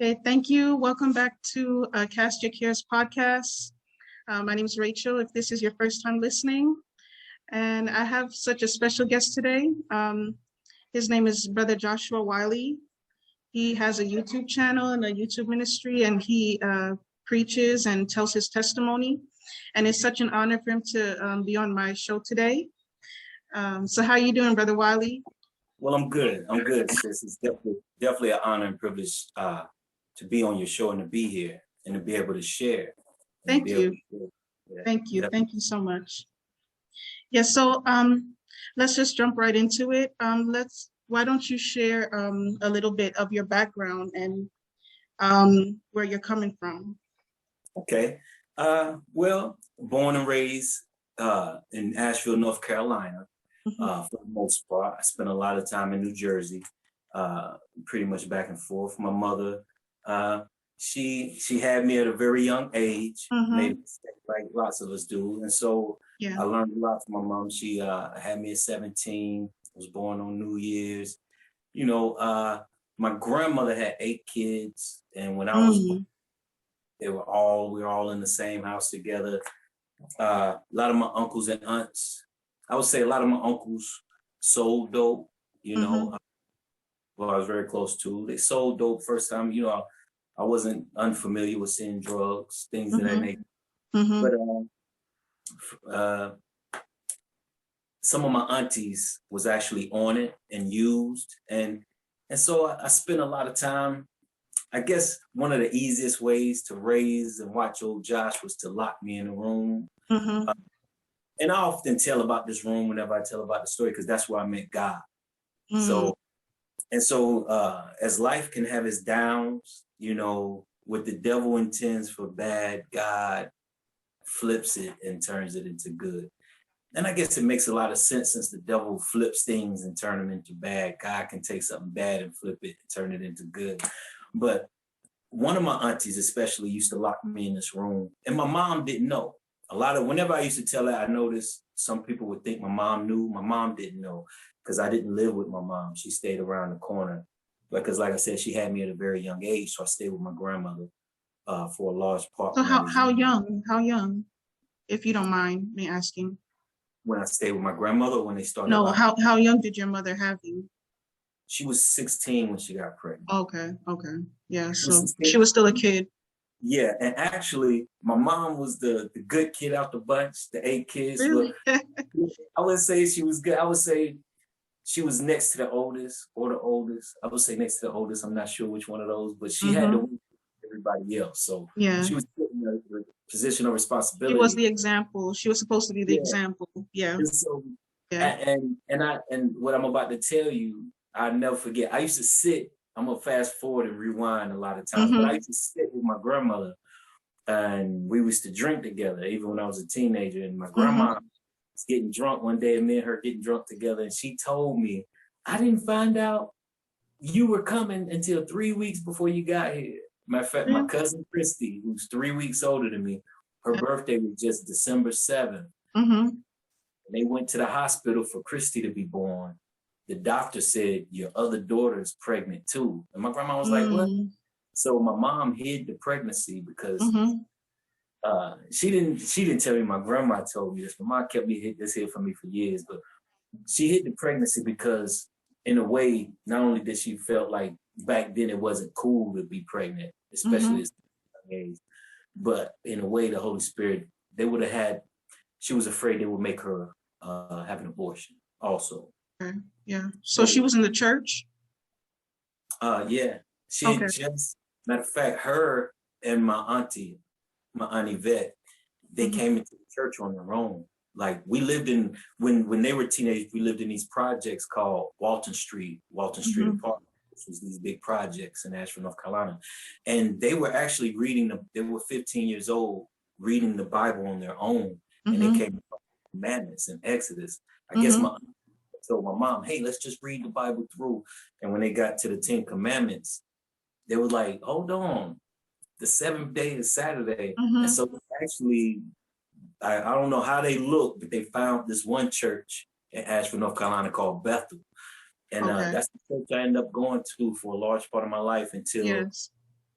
Okay, thank you. Welcome back to Cast Your Cares podcast. My name is Rachel, if this is your first time listening. And I have such a special guest today. His name is Brother Joshua Wiley. He has a YouTube channel and a YouTube ministry, and he preaches and tells his testimony. And it's such an honor for him to be on my show today. So how are you doing, Brother Wiley? Well, I'm good. I'm good, sis. It's definitely an honor and privilege to be on your show and to be here and to be able to share. Thank you. Thank you. Thank you so much. Yeah, so let's just jump right into it. Why don't you share a little bit of your background and where you're coming from? Okay. Well, born and raised in Asheville, North Carolina. For the most part, I spent a lot of time in New Jersey, pretty much back and forth. My mother, she had me at a very young age, made a mistake like lots of us do, and so I learned a lot from my mom. She had me at 17. Was born on New Year's. You know, my grandmother had 8 kids, and when I was born, we were all in the same house together. A lot of my uncles and aunts. I would say a lot of my uncles sold dope, you know, well, I was very close to. They sold dope first time, you know, I wasn't unfamiliar with seeing drugs, things of that nature. But some of my aunties was actually on it and used. And so I spent a lot of time. I guess one of the easiest ways to raise and watch old Josh was to lock me in a room. And I often tell about this room whenever I tell about the story, because that's where I met God. So as life can have its downs, you know, what the devil intends for bad, God flips it and turns it into good. And I guess it makes a lot of sense, since the devil flips things and turn them into bad. God can take something bad and flip it and turn it into good. But one of my aunties especially used to lock me in this room, and my mom didn't know. Whenever I used to tell her, I noticed some people would think my mom knew. My mom didn't know, because I didn't live with my mom. She stayed around the corner. Because like I said, she had me at a very young age. So I stayed with my grandmother for a large part. So how young, if you don't mind me asking? When I stayed with my grandmother, when they started? No, how young did your mother have you? She was 16 when she got pregnant. Okay. Yeah, so she was still a kid. Yeah, and actually, my mom was the good kid out the bunch, the 8 kids. Really? I would say she was good. I would say she was next to the oldest or the oldest. I would say next to the oldest. I'm not sure which one of those, but she had to win everybody else. So she was put in a position of responsibility. She was the example. She was supposed to be the example. Yeah. And so, and what I'm about to tell you, I'll never forget. I used to sit. I'm gonna fast forward and rewind a lot of times, but I used to sit with my grandmother, and we used to drink together, even when I was a teenager. And my grandma was getting drunk one day, and me and her getting drunk together, and she told me, "I didn't find out you were coming until 3 weeks before you got here." Matter of fact, my cousin Christy, who's 3 weeks older than me, her birthday was just December 7th. And they went to the hospital for Christy to be born. The doctor said, "Your other daughter is pregnant too." And my grandma was like, "What?" So my mom hid the pregnancy because she didn't tell me. My grandma told me this. My mom kept this hid from me for years, but she hid the pregnancy because, in a way, not only did she felt like back then it wasn't cool to be pregnant, especially at a young age, but in a way, the Holy Spirit, she was afraid they would make her have an abortion also. Okay. Yeah. So she was in the church? Yeah. She just, matter of fact, her and my Aunt Yvette, they came into the church on their own. Like, we lived in, when they were teenagers, we lived in these projects called Walton Street Apartments, which was these big projects in Asheville, North Carolina. And they were actually they were 15 years old, reading the Bible on their own. And they came to commandments in Exodus. I guess my aunt told my mom, "Hey, let's just read the Bible through." And when they got to the 10 Commandments, they were like, "Hold on, the 7th day is Saturday." And so actually, I don't know how they looked, but they found this one church in Asheville, North Carolina called Bethel. And that's the church I ended up going to for a large part of my life until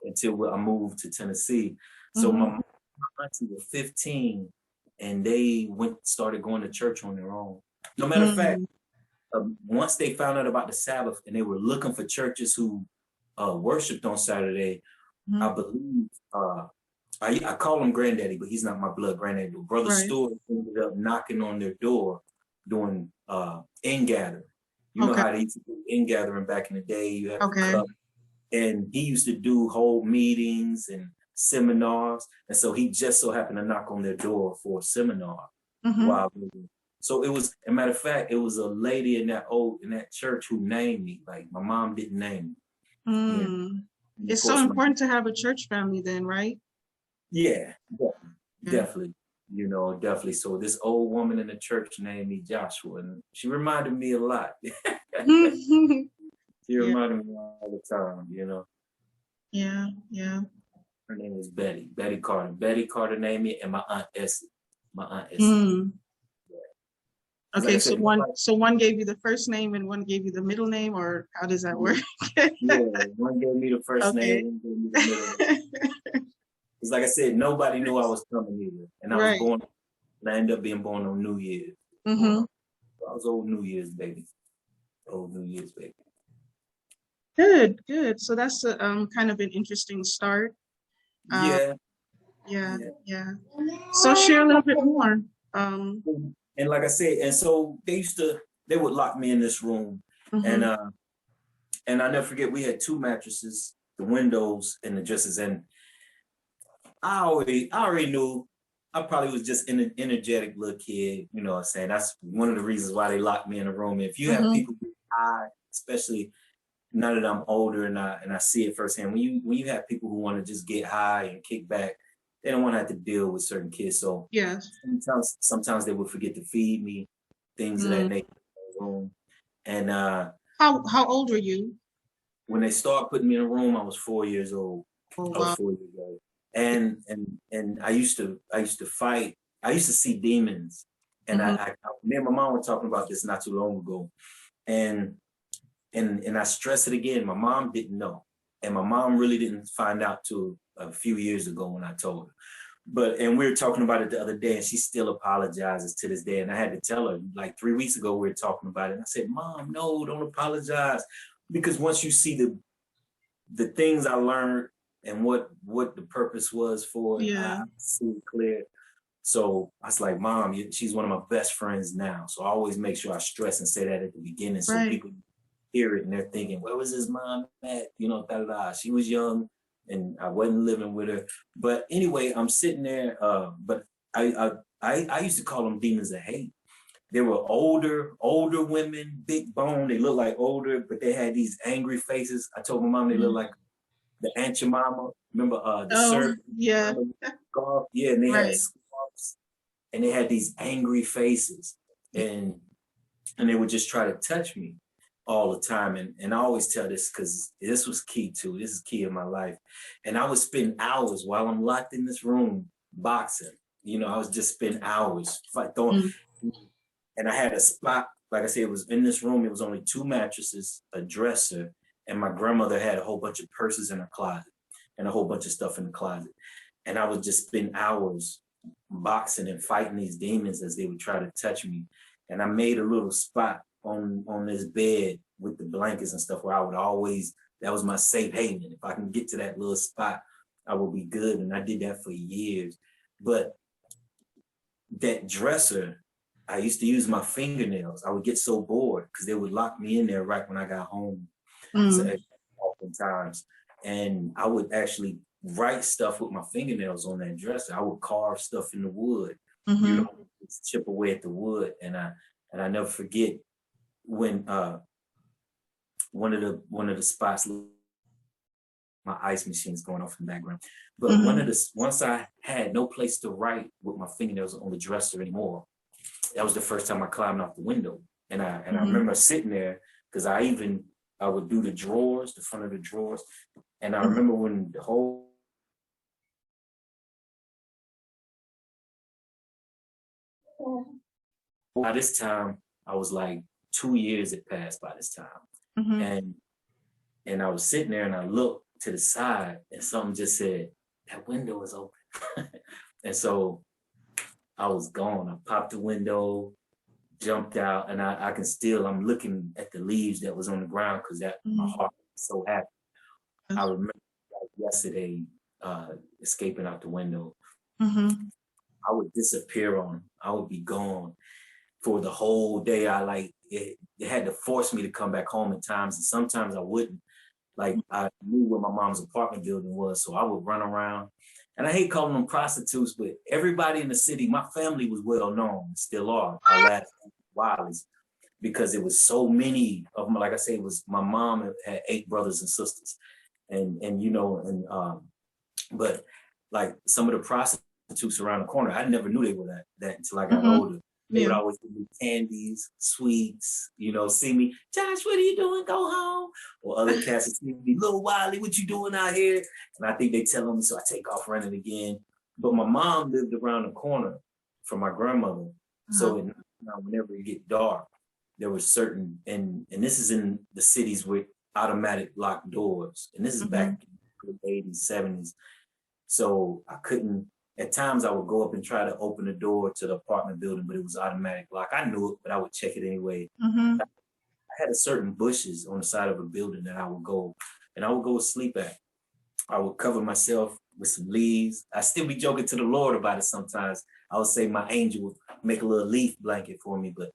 until I moved to Tennessee. So my mom and auntie were 15, and they started going to church on their own. No matter of fact, once they found out about the Sabbath and they were looking for churches who worshiped on Saturday, I believe I call him Granddaddy, but he's not my blood granddaddy. But Brother Stewart ended up knocking on their door doing in-gathering. You know how they used to do in-gathering back in the day. You have a cup. And he used to do whole meetings and seminars. And so he just so happened to knock on their door for a seminar. So it was, a matter of fact, it was a lady in that church who named me. Like, my mom didn't name me. Yeah. It's so important to have a church family then, right? Yeah, definitely. You know, definitely. So this old woman in the church named me Joshua, and she reminded me a lot. She reminded me all the time, you know. Yeah. Her name was Betty Carter. Betty Carter named me, and my Aunt Essie. Okay, like so one gave you the first name and one gave you the middle name, or how does that work? One gave me the first name, one gave me the middle name. It's like I said, nobody knew I was coming either, and I was born. And I ended up being born on New Year's. I was old New Year's baby. Old New Year's baby. Good. So that's a, kind of an interesting start. Yeah. So share a little bit more. And like I said, and so they would lock me in this room, and I never forget, we had 2 mattresses, the windows and the dressers, and I already knew I probably was just an energetic little kid, you know what I'm saying? That's one of the reasons why they locked me in a room. If you have people get high, especially now that I'm older and I see it firsthand, when you have people who want to just get high and kick back, they don't want to have to deal with certain kids. So sometimes they would forget to feed me, things of that nature in the room. And how old were you? When they started putting me in a room, I was 4 years old. I was 4 years old. And I used to fight. I used to see demons. And me and my mom were talking about this not too long ago. And I stress it again, my mom didn't know. And my mom really didn't find out till a few years ago when I told her. And we were talking about it the other day, and she still apologizes to this day. And I had to tell her, like 3 weeks ago, we were talking about it. And I said, Mom, no, don't apologize. Because once you see the things I learned and what the purpose was for it, I see it clear. So I was like, Mom, she's one of my best friends now. So I always make sure I stress and say that at the beginning, so people hear it and they're thinking, where was his mom at? You know, She was young and I wasn't living with her. But anyway, I'm sitting there. But I used to call them demons of hate. They were older women, big bone. They looked like older, but they had these angry faces. I told my mom they looked like the Aunt Jemima. Remember the servant? Yeah. Yeah, and they had scarves, and they had these angry faces, and they would just try to touch me all the time. And I always tell this because this was key too. This is key in my life. And I would spend hours while I'm locked in this room boxing. You know, I was just spend hours throwing. And I had a spot, like I said, it was in this room. It was only 2 mattresses, a dresser, and my grandmother had a whole bunch of purses in her closet and a whole bunch of stuff in the closet. And I would just spend hours boxing and fighting these demons as they would try to touch me. And I made a little spot on this bed with the blankets and stuff where I would always, that was my safe haven. If I can get to that little spot, I will be good. And I did that for years. But that dresser, I used to use my fingernails. I would get so bored because they would lock me in there right when I got home. So oftentimes. And I would actually write stuff with my fingernails on that dresser. I would carve stuff in the wood, you know, chip away at the wood. And I never forget when one of the spots, my ice machine's going off in the background. But once I had no place to write with my fingernails on the dresser anymore, that was the first time I climbed off the window. And I remember sitting there because I would do the drawers, the front of the drawers. And I remember when the whole by this time, I was like 2 years had passed by this time. And I was sitting there and I looked to the side and something just said, that window is open. And so I was gone. I popped the window, jumped out, and I'm looking at the leaves that was on the ground because my heart was so happy. I remember yesterday escaping out the window. I would disappear on. I would be gone for the whole day. It had to force me to come back home at times, and sometimes I wouldn't. Like, I knew where my mom's apartment building was, so I would run around. And I hate calling them prostitutes, but everybody in the city, my family was well known, still are. Our last Wiley's, because it was so many of them. Like I say, it was my mom had 8 brothers and sisters, but like some of the prostitutes around the corner, I never knew they were that until I got older. They would always give me candies, sweets, see me, Josh, what are you doing? Go home. Or other cats would see me, little Wiley, what you doing out here? And I think they tell me, so I take off running again. But my mom lived around the corner from my grandmother. So whenever it get dark, there were certain, and this is in the cities with automatic locked doors. And this is back in the 80s, 70s. So I couldn't, at times I would go up and try to open the door to the apartment building, but it was automatic lock. I knew it, but I would check it anyway. I had a certain bushes on the side of a building that I would go sleep at. I would cover myself with some leaves. I still be joking to the Lord about it sometimes. I would say my angel would make a little leaf blanket for me, but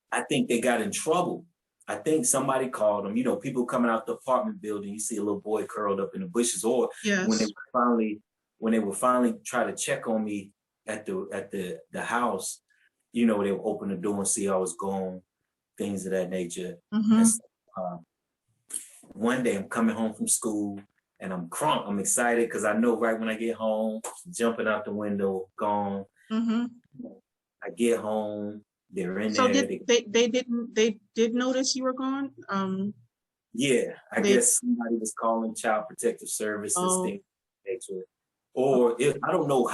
I think they got in trouble. I think somebody called them, people coming out the apartment building, you see a little boy curled up in the bushes, or when they would finally try to check on me at the house, they would open the door and see I was gone, things of that nature. And so, one day I'm coming home from school and I'm crunk. I'm excited because I know right when I get home, jumping out the window, gone. I get home, they're in there. So they did notice you were gone? Yeah, I guess somebody was calling Child Protective Services, things of that nature. Or I don't know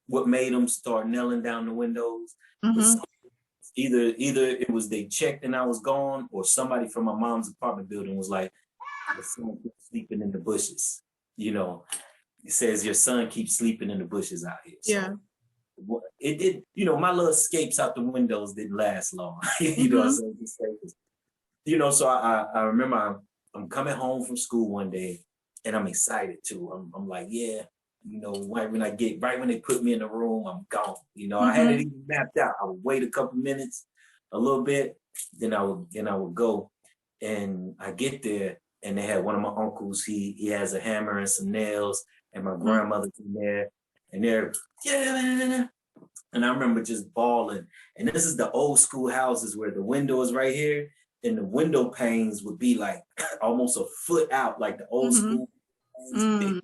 what made them start nailing down the windows. Either it was they checked and I was gone, or somebody from my mom's apartment building was like, your son keeps sleeping in the bushes. It says your son keeps sleeping in the bushes out here. So it did, my little escapes out the windows didn't last long. So I remember I'm coming home from school one day. And I'm excited too. I'm like, right when they put me in the room, I'm gone. I had it even mapped out. I would wait a couple minutes, a little bit, then I would go. And I get there, and they had one of my uncles. He has a hammer and some nails, and my grandmother's in there, and they're and I remember just bawling. And this is the old school houses where the window is right here, and the window panes would be like almost a foot out, like the old school. And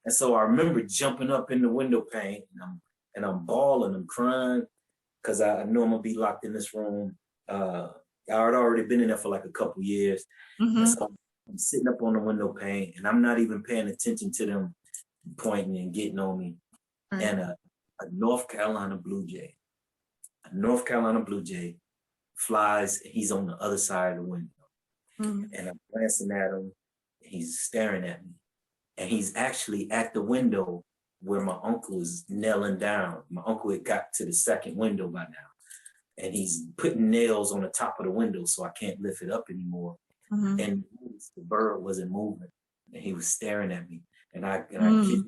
so I remember jumping up in the window pane, and I'm bawling, I'm crying, because I know I'm gonna be locked in this room. I had already been in there for like a couple years. And so I'm sitting up on the window pane, and I'm not even paying attention to them pointing and getting on me. And a North Carolina Blue Jay flies, and he's on the other side of the window. And I'm glancing at him, and he's staring at me. And he's actually at the window where my uncle is nailing down. My uncle had got to the second window by now. And he's putting nails on the top of the window so I can't lift it up anymore. And the bird wasn't moving. And he was staring at me. And I kid,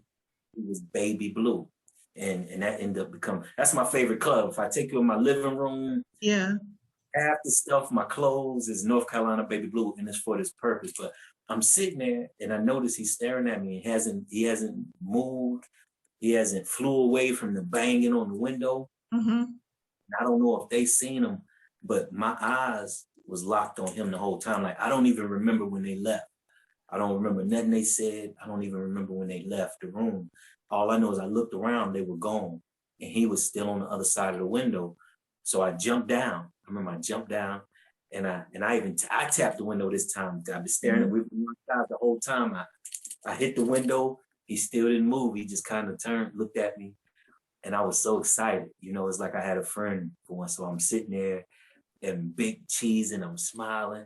he was baby blue. And that ended up becoming, that's my favorite club. If I take you in my living room, half the stuff, my clothes is North Carolina baby blue, and it's for this purpose. But I'm sitting there, and I notice he's staring at me. He hasn't moved. He hasn't flew away from the banging on the window. I don't know if they seen him, but my eyes was locked on him the whole time. Like, I don't even remember when they left. I don't remember nothing they said. I don't even remember when they left the room. All I know is I looked around, they were gone, and he was still on the other side of the window. So I jumped down. I remember I jumped down, and I tapped the window this time. I've been staring at him the whole time. I hit the window. He still didn't move. He just kind of turned, looked at me, and I was so excited. It's like I had a friend for once. So I'm sitting there and big cheese, and I'm smiling.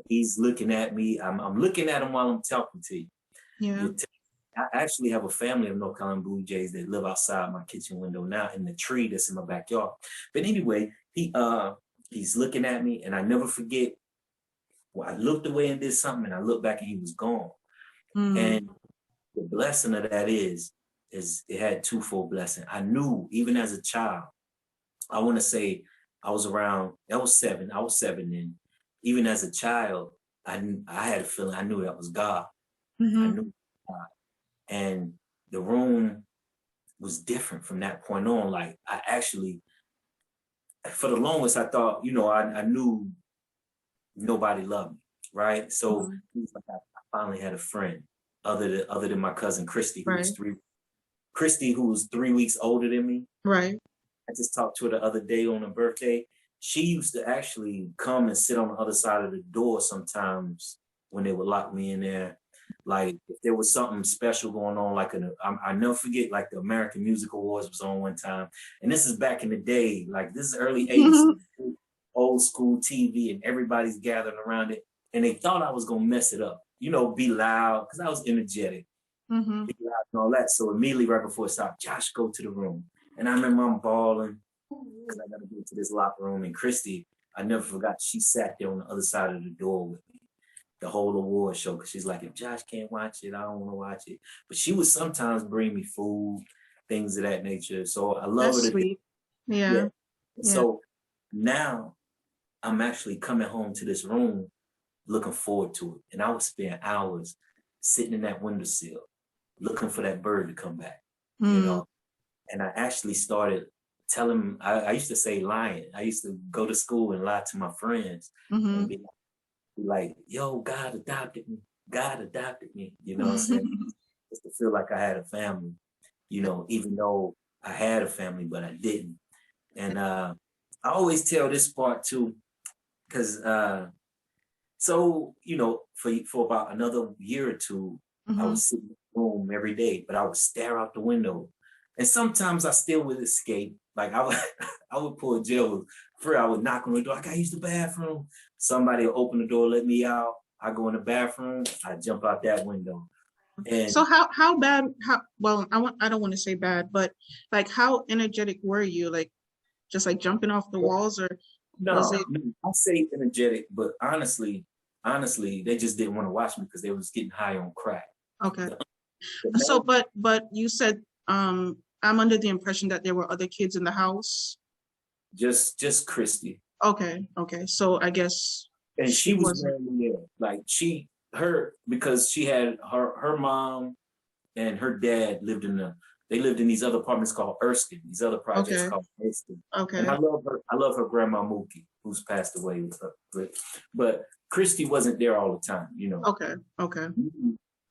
He's looking at me. I'm looking at him while I'm talking to you. Yeah. I actually have a family of North Carolina Blue Jays that live outside my kitchen window now in the tree that's in my backyard. But anyway, he's looking at me, and I never forget. Well, I looked away and did something, and I looked back and he was gone. And the blessing of that is it had twofold blessing. I knew even as a child, I want to say I was 7. I was 7 then. Even as a child, I had a feeling. I knew that was God. I knew God. And the room was different from that point on. Like, I actually, for the longest, I thought, I knew nobody loved me, right? So it was like I finally had a friend other than my cousin Christy, who was 3 weeks older than me. Right. I just talked to her the other day on her birthday. She used to actually come and sit on the other side of the door sometimes when they would lock me in there. Like, if there was something special going on, like I never forget, like the American Music Awards was on one time. And this is back in the day, like this is early 80s, old school TV, and everybody's gathering around it. And they thought I was going to mess it up, be loud, because I was energetic, be loud and all that. So immediately right before it stopped, Josh, go to the room. And I remember I'm bawling because I got to go to this locker room. And Christy, I never forgot, she sat there on the other side of the door with me the whole award show, because she's like, if Josh can't watch it, I don't want to watch it. But she would sometimes bring me food, things of that nature. So I love That's her. Sweet. Yeah. So now I'm actually coming home to this room looking forward to it. And I would spend hours sitting in that windowsill looking for that bird to come back, And I actually started telling, I used to say lying. I used to go to school and lie to my friends and be like, yo, God adopted me. God adopted me. You know what I'm saying? Just to feel like I had a family, even though I had a family, but I didn't. And I always tell this part too, because for about another year or two, I would sit in the room every day, but I would stare out the window. And sometimes I still would escape. Like I would pull a jail free. I would knock on the door. I gotta use the bathroom. Somebody will open the door, let me out. I go in the bathroom. I jump out that window. And so how bad? I don't want to say bad, but like how energetic were you? Like just like jumping off the walls, or was it? I say energetic, but honestly, they just didn't want to watch me because they was getting high on crack. Okay. So, but you said I'm under the impression that there were other kids in the house. Just Christy. Okay. So I guess. And she was there. Like because she had her mom and her dad lived in these other apartments called Erskine, these other projects called Erskine. Okay. And I love her grandma Mookie, who's passed away with her. But Christy wasn't there all the time, Okay.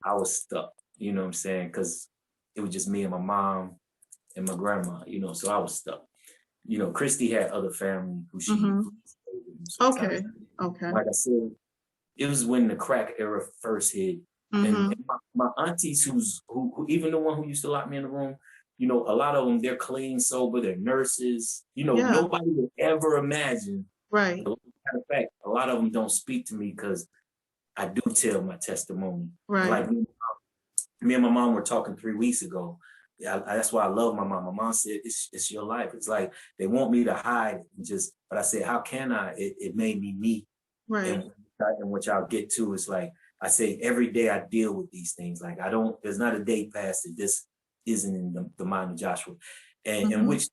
I was stuck, you know what I'm saying? Because it was just me and my mom and my grandma, so I was stuck. Christy had other family who she Okay. Like I said, it was when the crack era first hit. And my aunties who even the one who used to lock me in the room, a lot of them, they're clean, sober, they're nurses. Nobody would ever imagine. Right. Matter of fact, a lot of them don't speak to me because I do tell my testimony. Right. Like me and my mom were talking 3 weeks ago. That's why I love my mom. My mom said, it's your life. It's like they want me to hide but I said, how can I? It made me me. Right. And which I'll get to is like, I say every day I deal with these things. Like there's not a day past that this isn't in the mind of Joshua. And which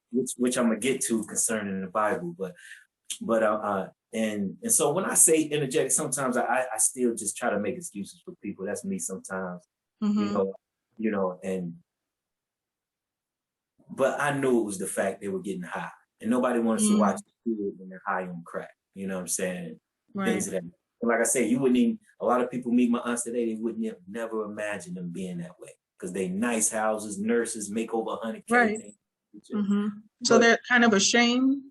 I'm gonna get to concerning the Bible. And so when I say energetic, sometimes I still just try to make excuses for people. That's me sometimes. But I knew it was the fact they were getting high. And nobody wants to watch the kid when they're high on crack. You know what I'm saying? Right. Things of that. And like I said, a lot of people meet my aunts today, they wouldn't never imagine them being that way. Because they nice houses, nurses, make over 100K. Right. So they're kind of ashamed?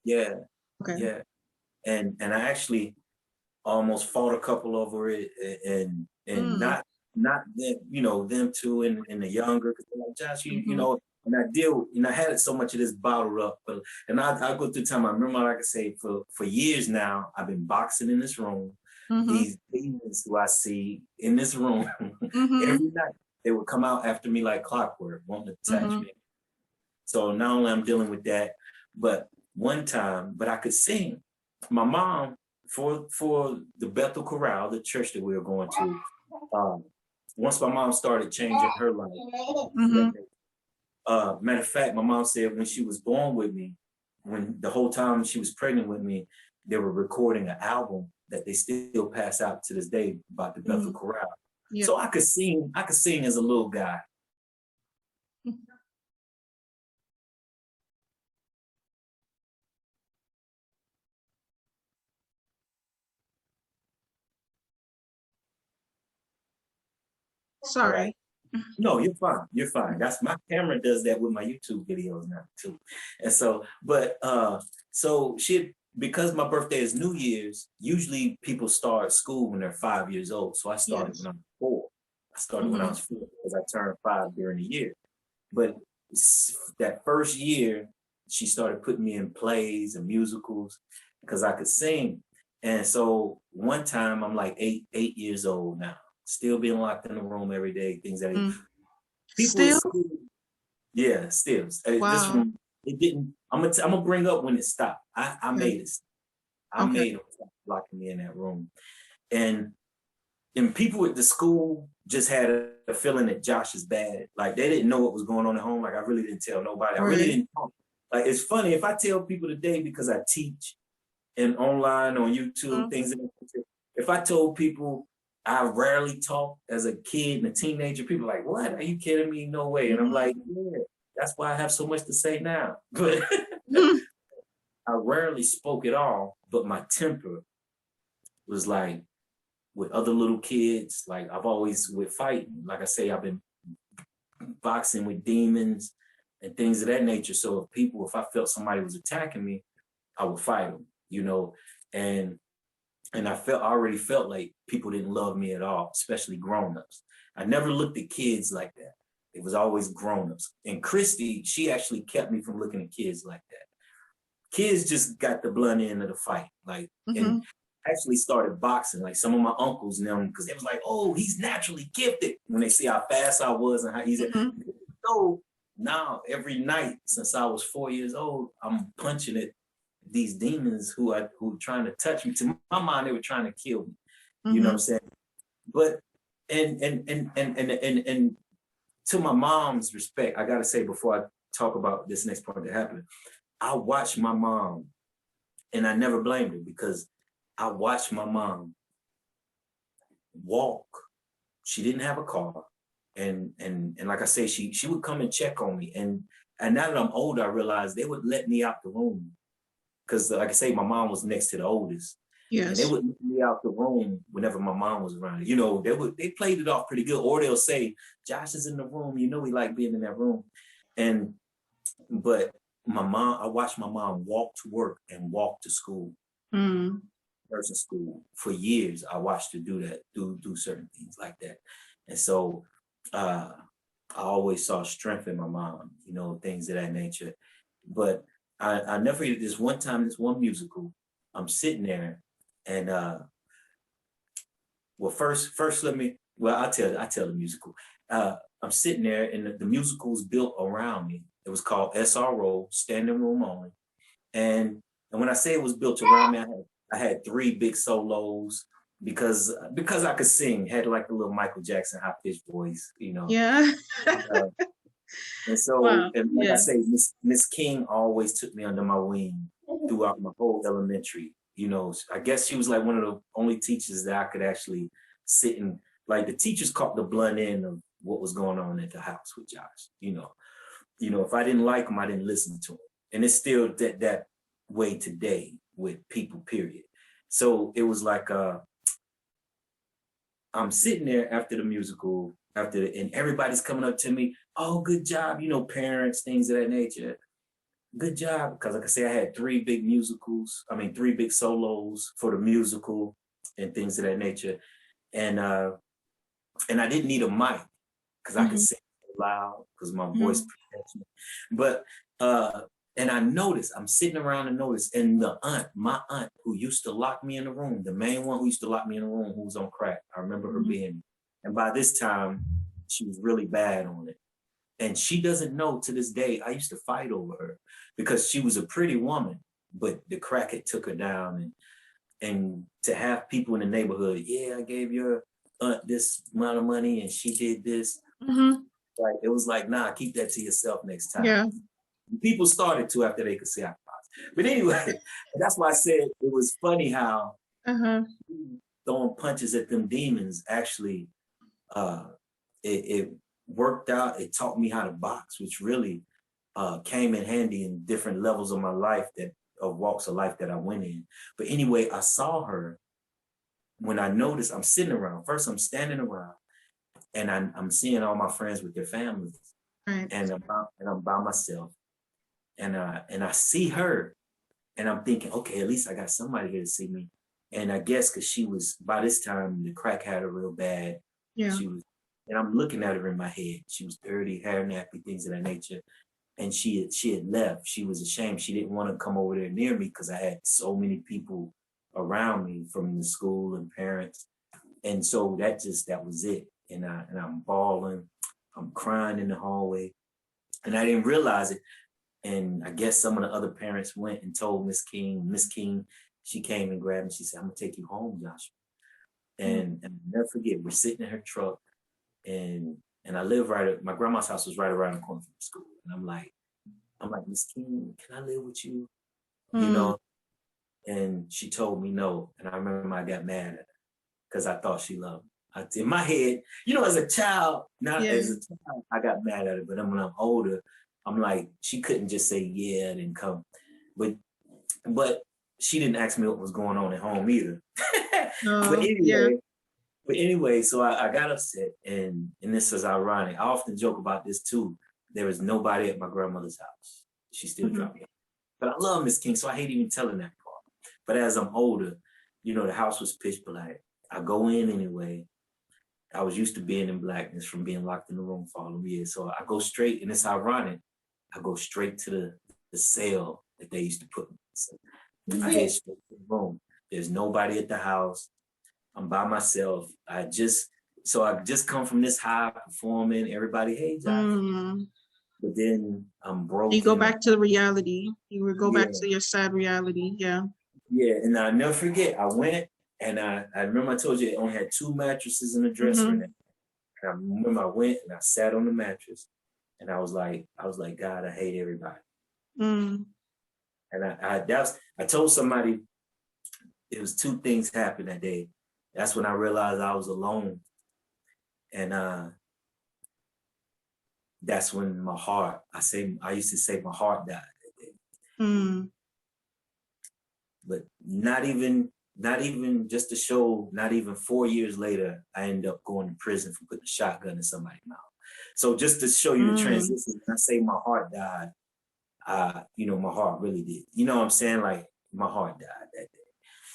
Yeah. Okay. Yeah. And I actually almost fought a couple over it and not them, them two and the younger, because they're like, Josh, and I had so much of this bottled up, and I go through time. I remember, like I say, for years now, I've been boxing in this room. these demons who I see in this room every night. They would come out after me like clockwork, wanting to touch me. So not only I'm dealing with that, but one time, but I could sing. My mom, for the Bethel Chorale, the church that we were going to, once my mom started changing her life, matter of fact, my mom said when she was born with me, when the whole time she was pregnant with me, they were recording an album that they still pass out to this day about the Bethel Chorale. Yep. So I could sing as a little guy. Sorry. Right. No, you're fine. You're fine. That's my camera does that with my YouTube videos now too. And so, but so because my birthday is New Year's, usually people start school when they're 5 years old. So I started when I was 4. I started when I was 4 because I turned 5 during the year. But that first year, she started putting me in plays and musicals because I could sing. And so one time I'm like 8 years old now, still being locked in the room every day, things that still? Yeah, still. Wow. This room, it didn't. I'm gonna bring up when it stopped. I made it. I made it stop locking me in that room, and people at the school just had a feeling that Josh is bad. Like they didn't know what was going on at home. Like I really didn't tell nobody. I really didn't talk. Like it's funny if I tell people today because I teach and online on YouTube things. If I told people I rarely talk as a kid and a teenager, people are like, what? Are you kidding me? No way. And I'm like, yeah, that's why I have so much to say now. But I rarely spoke at all, but my temper was like with other little kids. Like I've always with fighting. Like I say, I've been boxing with demons and things of that nature. So if I felt somebody was attacking me, I would fight them, you know, and I already felt like people didn't love me at all, especially grown-ups. I never looked at kids like that. It was always grown-ups. And Christy, she actually kept me from looking at kids like that. Kids just got the blunt end of the fight, like, and actually started boxing. Like some of my uncles and them, because they was like, oh, he's naturally gifted when they see how fast I was and how easy. So now every night since I was 4 years old, I'm punching at these demons who were trying to touch me. To my mind, they were trying to kill me. You know what I'm saying? But and to my mom's respect, I gotta say before I talk about this next part that happened, I watched my mom, and I never blamed her because I watched my mom walk. She didn't have a car, and like I say, she would come and check on me, and now that I'm older, I realized they would let me out the room. Because, like I say, my mom was next to the oldest. Yes. And they would let me out the room whenever my mom was around. You know, they played it off pretty good. Or they'll say, Josh is in the room. You know he liked being in that room. But I watched my mom walk to work and walk to school. Nursing school. For years, I watched her do that, do certain things like that. And so I always saw strength in my mom, you know, things of that nature. But I never forget this one time, this one musical, I'm sitting there and first I'll tell the musical. I'm sitting there and the musical was built around me. It was called SRO, Standing Room Only. And when I say it was built around me, I had 3 big solos because I could sing, had like a little Michael Jackson high-pitched voice, you know. Yeah. And so, and like I say, Miss King always took me under my wing throughout my whole elementary. You know, I guess she was like one of the only teachers that I could actually sit and, like, the teachers caught the blunt end of what was going on at the house with Josh. You know, if I didn't like him, I didn't listen to him. And it's still that way today with people, period. So it was like, I'm sitting there after the musical, and everybody's coming up to me, oh, good job, you know, parents, things of that nature. Good job, because like I say, I had 3 big solos for the musical and things of that nature. And I didn't need a mic because I could sing loud because my voice protects me. But And I noticed, I'm sitting around and noticed, and my aunt who used to lock me in the room, the main one who used to lock me in the room, who was on crack. I remember her being, and by this time, she was really bad on it. And she doesn't know to this day, I used to fight over her because she was a pretty woman, but the crack had took her down. And to have people in the neighborhood, yeah, I gave your aunt this amount of money and she did this. Like, it was like, nah, keep that to yourself next time. Yeah. People started to after they could see our thoughts. But anyway, that's why I said it was funny how throwing punches at them demons actually, it worked out. It taught me how to box, which really came in handy in different levels of my life, of walks of life that I went in. But anyway, I saw her when I noticed I'm sitting around. First, I'm standing around and I'm seeing all my friends with their families. Right. And I'm by myself. And I see her and I'm thinking, okay, at least I got somebody here to see me. And I guess because she was, by this time, the crack had her real bad. Yeah. And I'm looking at her in my head. She was dirty, hair nappy, things of that nature. And she had left. She was ashamed. She didn't want to come over there near me because I had so many people around me from the school and parents. And so that was it. And I'm bawling. I'm crying in the hallway. And I didn't realize it. And I guess some of the other parents went and told Miss King. Miss King, she came and grabbed me. She said, I'm going to take you home, Joshua. And I'll never forget, we're sitting in her truck. And I live my grandma's house was right around the corner from the school. And I'm like, Miss King, can I live with you? You know? And she told me no. And I remember I got mad at her because I thought she loved me. In my head, as a child, I got mad at her. But then when I'm older, I'm like, she couldn't just say yeah and then come. But she didn't ask me what was going on at home either. But anyway, so I got upset, and this is ironic. I often joke about this too. There was nobody at my grandmother's house. She still dropped me off. But I love Miss King, so I hate even telling that part. But as I'm older, the house was pitch black. I go in anyway. I was used to being in blackness from being locked in the room for all of years. So I go straight, and it's ironic, I go straight to the cell that they used to put me in. So I head straight to the room. There's nobody at the house. I'm by myself. I just come from this high performing. Everybody, hey, Josh. But then I'm broken. You go back to the reality. You would go back to your sad reality. Yeah. Yeah, and I'll never forget. I went and I remember I told you it only had 2 mattresses in the dresser. And I remember I went and I sat on the mattress and I was like, God, I hate everybody. And I told somebody, it was 2 things happened that day. That's when I realized I was alone. And that's when I used to say my heart died that day. But not even just to show, not even 4 years later, I ended up going to prison for putting a shotgun in somebody's mouth. So just to show you the transition, when I say my heart died, my heart really did. You know what I'm saying? Like, my heart died that day.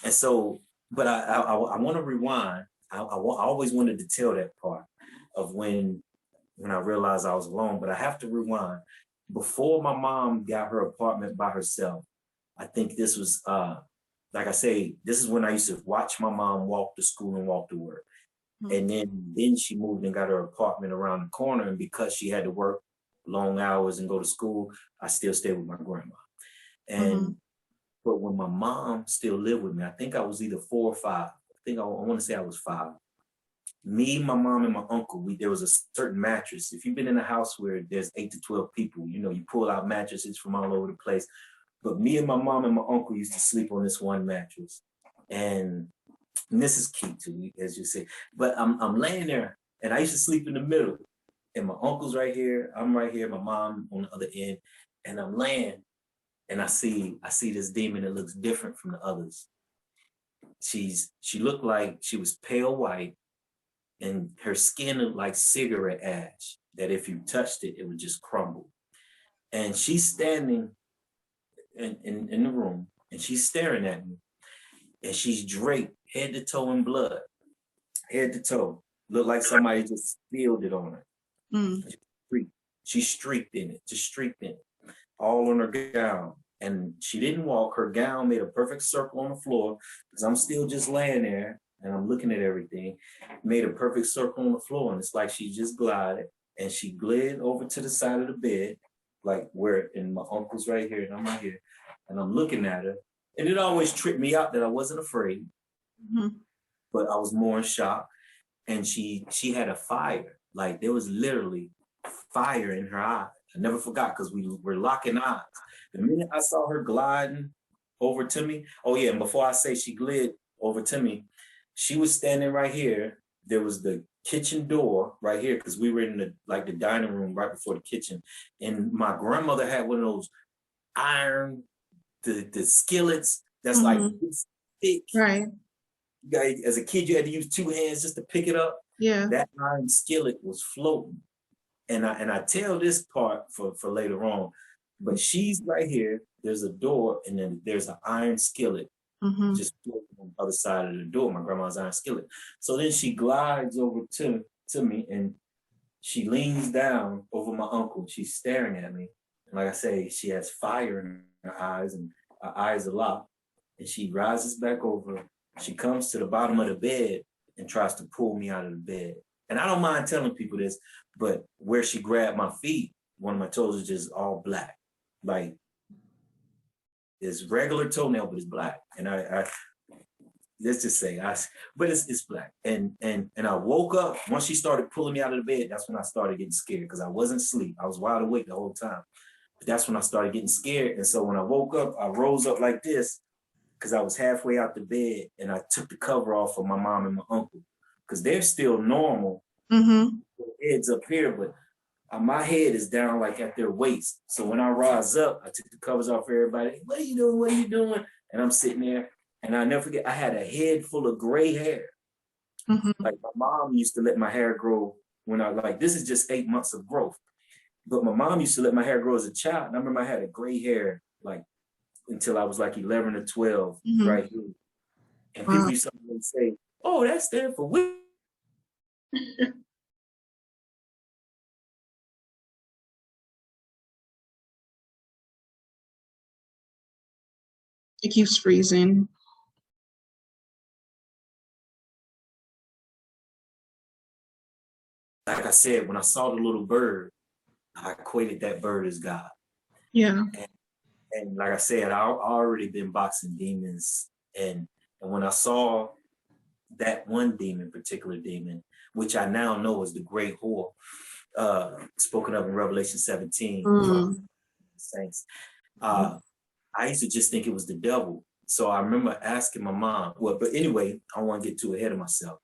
And so, but I want to rewind. I always wanted to tell that part of when I realized I was alone, but I have to rewind. Before my mom got her apartment by herself, I think this was, like I say, this is when I used to watch my mom walk to school and walk to work. And then she moved and got her apartment around the corner. And because she had to work long hours and go to school, I still stayed with my grandma. And but when my mom still lived with me, I think I was either 4 or 5. I think I want to say I was 5. Me, my mom, and my uncle, there was a certain mattress. If you've been in a house where there's 8 to 12 people, you pull out mattresses from all over the place. But me and my mom and my uncle used to sleep on this one mattress. And this is key to me, as you say. But I'm laying there, and I used to sleep in the middle. And my uncle's right here, I'm right here, my mom on the other end. And I'm laying, and I see this demon that looks different from the others. She looked like she was pale white, and her skin looked like cigarette ash, that if you touched it, it would just crumble. And she's standing in the room, and she's staring at me, and she's draped head to toe in blood, head to toe. Looked like somebody just spilled it on her. She's streaked in it, just streaked in it. all on her gown. And she didn't walk. Her gown made a perfect circle on the floor because I'm still just laying there and I'm looking at everything. Made a perfect circle on the floor, and it's like she just glided, and she glid over to the side of the bed, like where, and my uncle's right here and I'm right here, and I'm looking at her. And it always tripped me out that I wasn't afraid, but I was more in shock. And she had a fire, like there was literally fire in her eye. I never forgot because we were locking eyes. The minute I saw her gliding over to me, oh yeah, and before I say she glid over to me, she was standing right here. There was the kitchen door right here because we were in the dining room right before the kitchen. And my grandmother had one of those iron, the skillets that's like this thick. Right. As a kid, you had to use 2 hands just to pick it up. Yeah. That iron skillet was floating. And I tell this part for later on, but she's right here. There's a door, and then there's an iron skillet just on the other side of the door, my grandma's iron skillet. So then she glides over to me, and she leans down over my uncle. She's staring at me. And like I say, she has fire in her eyes, and her eyes are locked. And she rises back over. She comes to the bottom of the bed and tries to pull me out of the bed. And I don't mind telling people this, but where she grabbed my feet, one of my toes is just all black. Like, it's regular toenail, but it's black. And I let's just say, but it's black. And I woke up, once she started pulling me out of the bed, that's when I started getting scared because I wasn't asleep. I was wide awake the whole time. But that's when I started getting scared. And so when I woke up, I rose up like this because I was halfway out the bed, and I took the cover off of my mom and my uncle because they're still normal. Their heads up here, but my head is down like at their waist. So when I rise up, I took the covers off for everybody. What are you doing? What are you doing? And I'm sitting there, and I never forget, I had a head full of gray hair. Like my mom used to let my hair grow when this is just 8 months of growth. But my mom used to let my hair grow as a child. And I remember I had a gray hair like until I was like 11 or 12 right here. And people used to say, oh, that's there for women. It keeps freezing. Like I said, when I saw the little bird, I equated that bird as God. Yeah. And like I said, I already been boxing demons. And when I saw that one demon, particular demon, which I now know is the great whore, spoken of in Revelation 17, saints, I used to just think it was the devil. So I remember asking my mom, but anyway, I don't want to get too ahead of myself.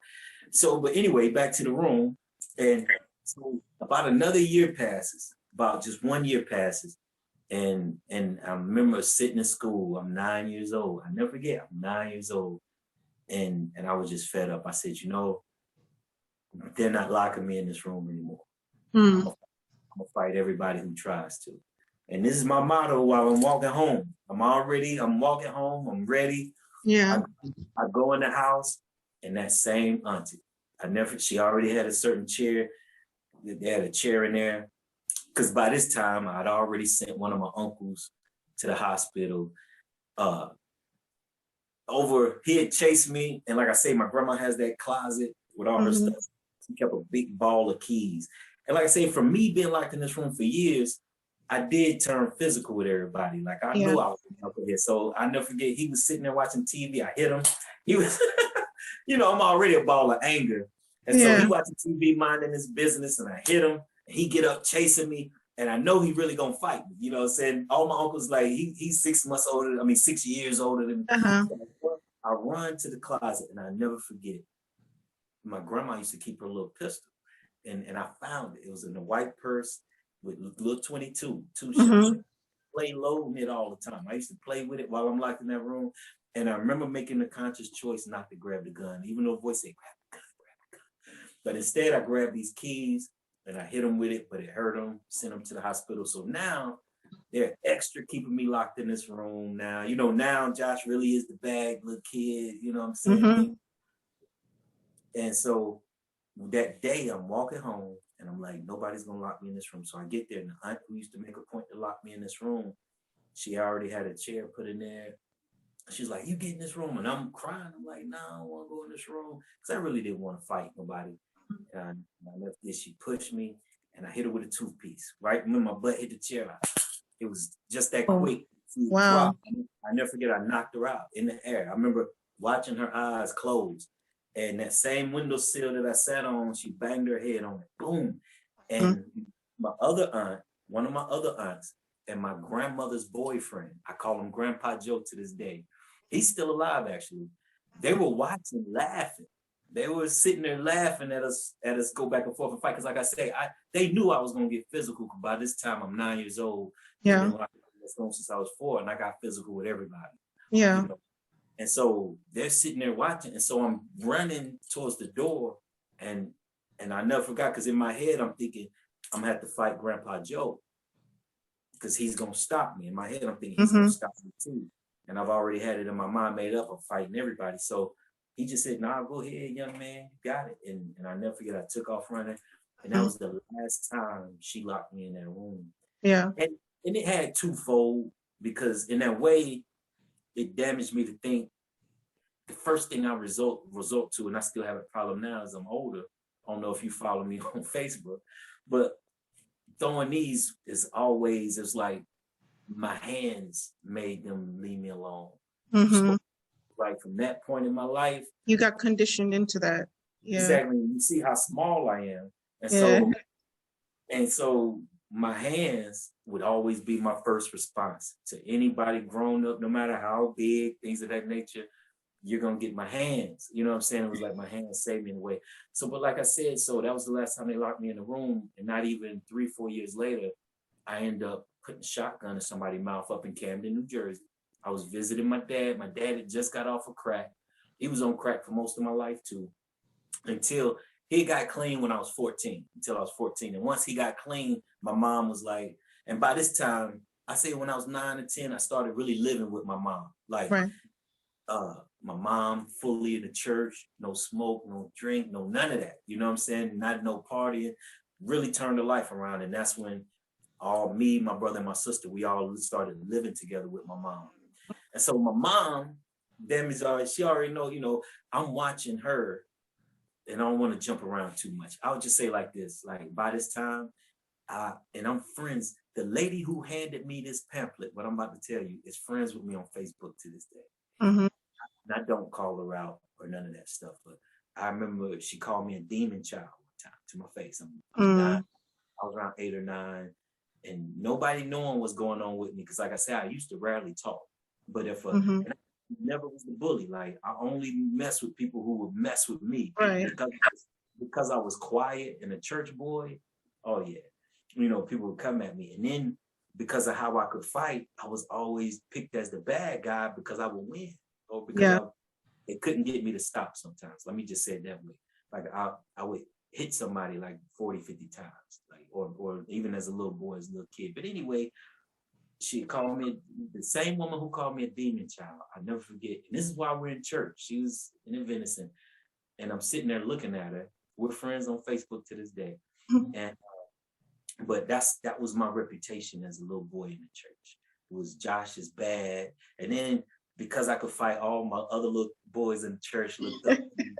So, but anyway, back to the room. And so about another year passes, about just 1 year passes. And I remember sitting in school. I'm 9 years old. I never forget, I'm 9 years old. And I was just fed up. I said, they're not locking me in this room anymore. I'm gonna fight everybody who tries to. And this is my motto while I'm walking home. I'm walking home, I'm ready. Yeah. I go in the house, and that same auntie, she already had a certain chair. They had a chair in there. Because by this time, I'd already sent one of my uncles to the hospital. He had chased me. And like I say, my grandma has that closet with all her stuff. She kept a big ball of keys. And like I say, for me being locked in this room for years, I did turn physical with everybody. Like I knew I was a knucklehead. So I never forget, he was sitting there watching TV. I hit him. He was, I'm already a ball of anger. And so he watching TV, minding his business, and I hit him. And he get up chasing me. And I know he really gonna fight me. You know what I'm saying? All my uncles, like, he's 6 years older than me. So I run to the closet, and I never forget. My grandma used to keep her little pistol. And I found it. It was in a white purse with little 22, two shots. Play loading it all the time. I used to play with it while I'm locked in that room. And I remember making the conscious choice not to grab the gun, even though a voice said, grab the gun, grab the gun. But instead, I grabbed these keys, and I hit them with it, but it hurt them, sent them to the hospital. So now they're extra keeping me locked in this room now. Now Josh really is the bad little kid, you know what I'm saying? And so that day I'm walking home and I'm like, nobody's gonna lock me in this room. So I get there and the aunt who used to make a point to lock me in this room, she already had a chair put in there. She's like, you get in this room. And I'm crying. I'm like, no, I don't want to go in this room. Because I really didn't want to fight nobody. And I left this. She pushed me and I hit her with a toothpiece. Right when my butt hit the chair, it was just that quick. Wow. I never forget, I knocked her out in the air. I remember watching her eyes close. And that same windowsill that I sat on, she banged her head on it. Boom. And my other aunt, one of my other aunts, and my grandmother's boyfriend, I call him Grandpa Joe to this day. He's still alive, actually. They were watching, laughing. They were sitting there laughing at us go back and forth and fight. Because like I say, they knew I was going to get physical. By this time, I'm 9 years old. Yeah. I've been watching since I was 4, and I got physical with everybody. Yeah. You know? And so they're sitting there watching. And so I'm running towards the door. And I never forgot, because in my head, I'm thinking, I'm going to have to fight Grandpa Joe, because he's going to stop me. In my head, I'm thinking he's going to stop me too. And I've already had it in my mind made up of fighting everybody. So he just said, nah, go ahead, young man, you got it. And I never forget, I took off running. And that was the last time she locked me in that room. Yeah. And it had twofold, because in that way, it damaged me to think. The first thing I resort to, and I still have a problem now as I'm older. I don't know if you follow me on Facebook, but throwing these is always, it's like my hands made them leave me alone. So, like from that point in my life, you got conditioned into that. Yeah. Exactly. You see how small I am. And so my hands would always be my first response to anybody grown up, no matter how big, things of that nature. You're going to get my hands. You know what I'm saying? It was like my hands saved me in a way. So, but like I said, so that was the last time they locked me in the room. And not even 3-4 years later, I ended up putting a shotgun in somebody's mouth up in Camden, New Jersey. I was visiting my dad. My dad had just got off of crack. He was on crack for most of my life too, until he got clean when I was 14, until I was 14. And once he got clean, my mom was like, and by this time, I say when I was 9 or 10, I started really living with my mom. Like, my mom fully in the church, no smoke, no drink, no none of that. You know what I'm saying? Not no partying. Really turned her life around. And that's when me, my brother, and my sister, we all started living together with my mom. And so my mom, she already know, you know, I'm watching her, and I don't want to jump around too much. I would just say like this, like by this time, and I'm friends, the lady who handed me this pamphlet, what I'm about to tell you, is friends with me on Facebook to this day. And I don't call her out or none of that stuff, but I remember she called me a demon child one time to my face. I'm 9, I was around 8 or 9, and nobody knowing what's going on with me, because like I said, I used to rarely talk. But if and I never was the bully, like I only mess with people who would mess with me, because I was quiet and a church boy. Oh yeah, you know, people would come at me, and then because of how I could fight, I was always picked as the bad guy because I would win, or because they couldn't get me to stop sometimes. Let me just say it that way. Like I would hit somebody like 40, 50 times, like or even as a little boy, as a little kid. But anyway, she called me, the same woman who called me a demon child. I'll never forget. And this is why we're in church. She was in venison, and I'm sitting there looking at her. We're friends on Facebook to this day. And but that was my reputation as a little boy in the church. It was Josh is bad. And then because I could fight, all my other little boys in the church looked up to me.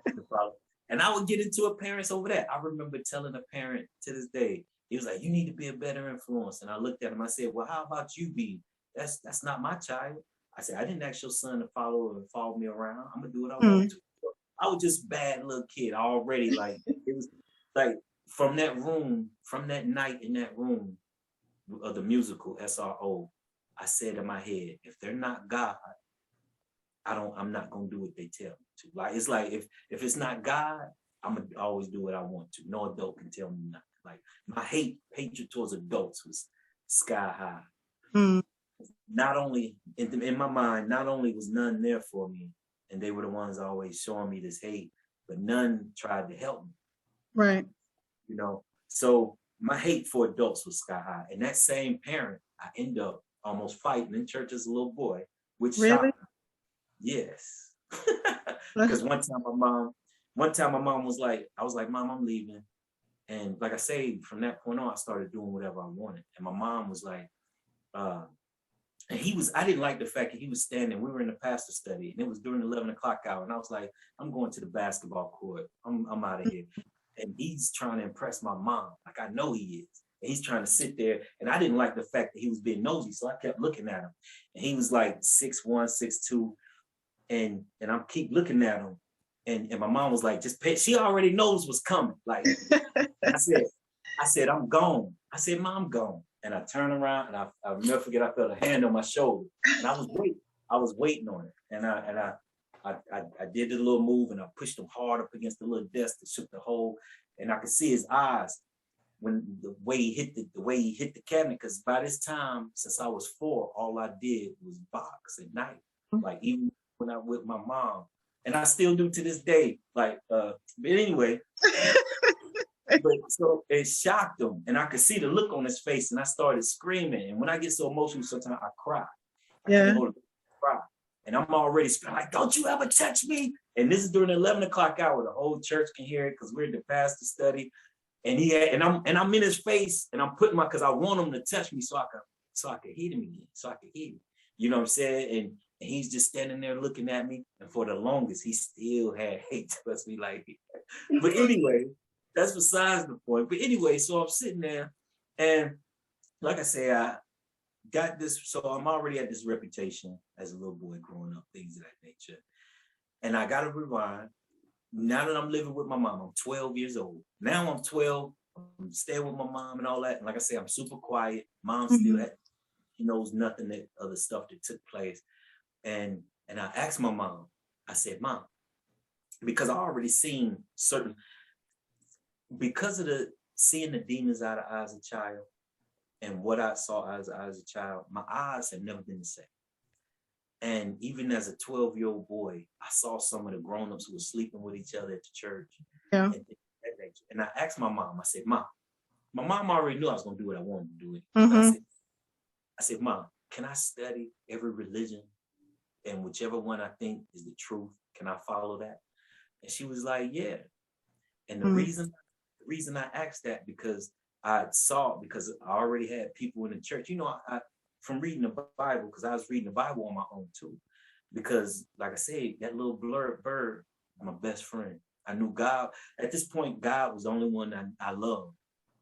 And I would get into a parents over that. I remember telling a parent to this day, he was like, you need to be a better influence. And I looked at him, I said, well, how about you be? That's not my child. I said, I didn't ask your son to follow me around. I'm gonna do what I want to. I was just bad little kid already. Like it was like from that night in that room of the musical SRO, I said in my head, if they're not God, I'm not gonna do what they tell me to. Like it's like if it's not God, I'm gonna always do what I want to. No adult can tell me nothing. Like my hatred towards adults was sky high. Not only in my mind, not only was none there for me, and they were the ones always showing me this hate, but none tried to help me. Right. You know, so my hate for adults was sky high. And that same parent, I end up almost fighting in church as a little boy, which shocked me. Yes. Because one time my mom, one time my mom was like, I was like, Mom, I'm leaving. And like I say, from that point on, I started doing whatever I wanted. And my mom was like, and I didn't like the fact that he was standing, we were in the pastor study, and it was during the 11 o'clock hour. And I was like, I'm going to the basketball court. I'm out of here. And he's trying to impress my mom. Like, I know he is. And he's trying to sit there. And I didn't like the fact that he was being nosy. So I kept looking at him. And he was like 6'1", 6'2". And I keep looking at him. And my mom was like, just pay. She already knows what's coming. Like, I said, I'm gone. I said, Mom, I'm gone. And I turned around, and I'll never forget, I felt a hand on my shoulder. And I was waiting on it. And I did the little move, and I pushed him hard up against the little desk that shook the hole. And I could see his eyes when the way he hit the cabinet. Because by this time, since I was 4, all I did was box at night. Like, even when I with my mom. And I still do to this day. Like, but anyway. But so it shocked him, and I could see the look on his face, and I started screaming. And when I get so emotional, sometimes I cry. I cry. And I'm already screaming, like, don't you ever touch me. And this is during the 11 o'clock hour. The whole church can hear it because we're in the pastor study. And I'm in his face, and I'm putting because I want him to touch me so I could hit him again, so I could hit him. You know what I'm saying? And he's just standing there looking at me. And for the longest, he still had hate to touch me like that. But anyway, that's besides the point. But anyway, so I'm sitting there, and like I say, I got this. So I'm already at this reputation as a little boy growing up, things of that nature. And I got to rewind. Now that I'm living with my mom, I'm 12 years old. Now I'm 12. I'm staying with my mom and all that. And like I say, I'm super quiet. Mom still she knows nothing that other stuff that took place. And I asked my mom, I said, Mom, because I already seen because of seeing the demons out of eyes of a child and what I saw as a child, my eyes have never been the same. And even as a 12-year-old boy, I saw some of the grown-ups who were sleeping with each other at the church. Yeah. And I asked my mom, I said, Mom, my mom already knew I was going to do what I wanted to do. I said, Mom, can I study every religion? And whichever one I think is the truth, can I follow that? And she was like, yeah. And the reason I asked that, because I already had people in the church, you know, from reading the Bible, because I was reading the Bible on my own too. Because like I said, that little bird, my best friend. I knew God. At this point, God was the only one I loved.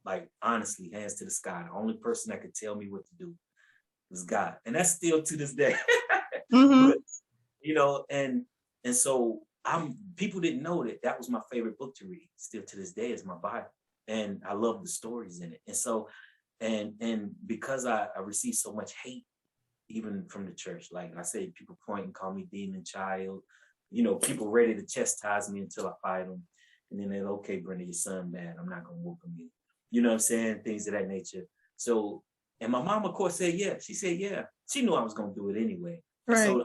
Like, honestly, hands to the sky. The only person that could tell me what to do was God. And that's still to this day. But, you know, and so people didn't know that was my favorite book to read. Still to this day is my Bible. And I love the stories in it. And so, and because I received so much hate, even from the church, like I said, people point and call me demon child, you know, people ready to chastise me until I fight them. And then they're, okay, Brenda, your son bad. I'm not going to whoop him. You know what I'm saying? Things of that nature. So, and my mom, of course, said, yeah. She said, yeah. She knew I was going to do it anyway. Right. So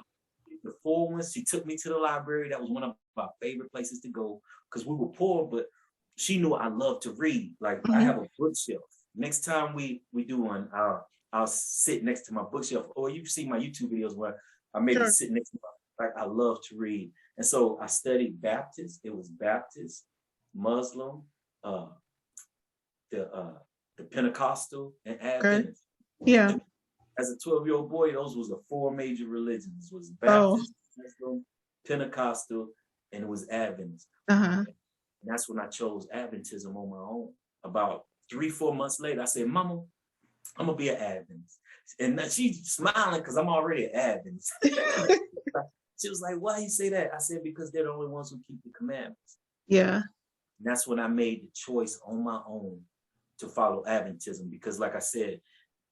the 4 months, she took me to the library. That was one of my favorite places to go because we were poor, but she knew I loved to read. Like, I have a bookshelf. Next time we do one, I'll sit next to my bookshelf. Or you see my YouTube videos where I maybe sit next to my, like, I love to read. And so I studied Baptist. It was Baptist, Muslim, the Pentecostal, and Adventist. Yeah. As a 12-year-old boy, those was the 4 major religions. It was Baptist, Muslim, Pentecostal, and it was Adventist. And that's when I chose Adventism on my own. About 3-4 months later, I said, Mama, I'm gonna be an Adventist. And she's smiling because I'm already an Adventist. She was like, why you say that? I said, because they're the only ones who keep the commandments. Yeah. And that's when I made the choice on my own to follow Adventism, because like I said,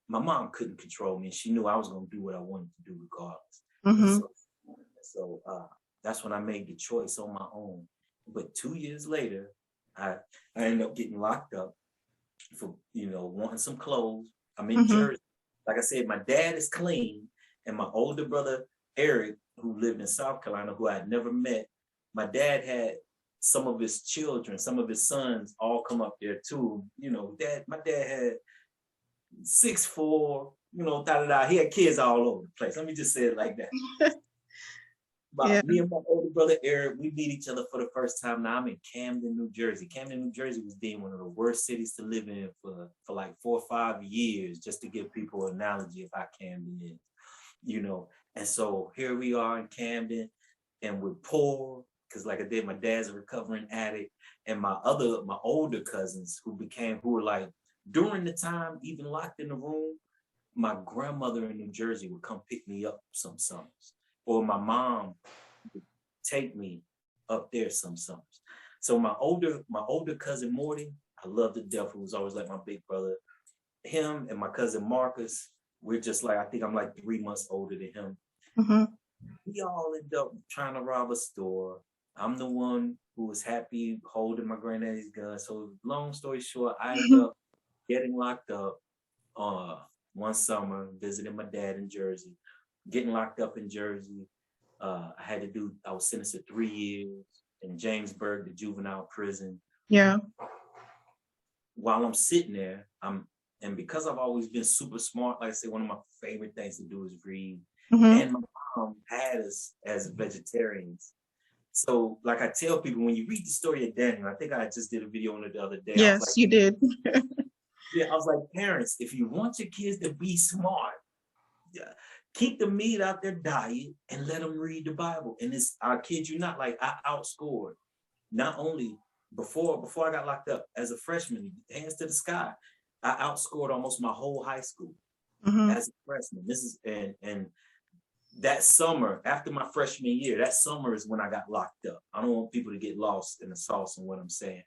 my mom couldn't control me. She knew I was going to do what I wanted to do regardless. So that's when I made the choice on my own. But 2 years later, I ended up getting locked up for, you know, wanting some clothes. I'm in Jersey. Like I said, my dad is clean. And my older brother, Eric, who lived in South Carolina, who I had never met, my dad had some of his children, some of his sons all come up there too. You know, my dad had 6'4", you know, he had kids all over the place. Let me just say it like that. Yeah. Me and my older brother Eric, we meet each other for the first time. Now I'm in Camden, New Jersey. Camden, New Jersey was deemed one of the worst cities to live in for like 4 or 5 years, just to give people an analogy of how Camden is, you know. And so here we are in Camden, and we're poor, because like I did, my dad's a recovering addict, and my older cousins who were like, during the time, even locked in the room, my grandmother in New Jersey would come pick me up some summers, or my mom would take me up there some summers. So my older cousin Morty, I loved to death, who was always like my big brother. Him and my cousin Marcus, we're just like, I think I'm like 3 months older than him. Mm-hmm. We all end up trying to rob a store. I'm the one who was happy holding my granddaddy's gun. So long story short, I ended up getting locked up one summer, visiting my dad in Jersey, getting locked up in Jersey. I was sentenced to 3 years in Jamesburg, the juvenile prison. Yeah. While I'm sitting there, and because I've always been super smart, like I say, one of my favorite things to do is read. Mm-hmm. And my mom had us as vegetarians. So like I tell people, when you read the story of Daniel, I think I just did a video on it the other day. Yes, I was like, you did. Yeah, I was like, parents, if you want your kids to be smart, keep the meat out their diet and let them read the Bible. And I kid you not, like I outscored, not only before I got locked up as a freshman, hands to the sky, I outscored almost my whole high school as a freshman. And that summer, after my freshman year, that summer is when I got locked up. I don't want people to get lost in the sauce in what I'm saying.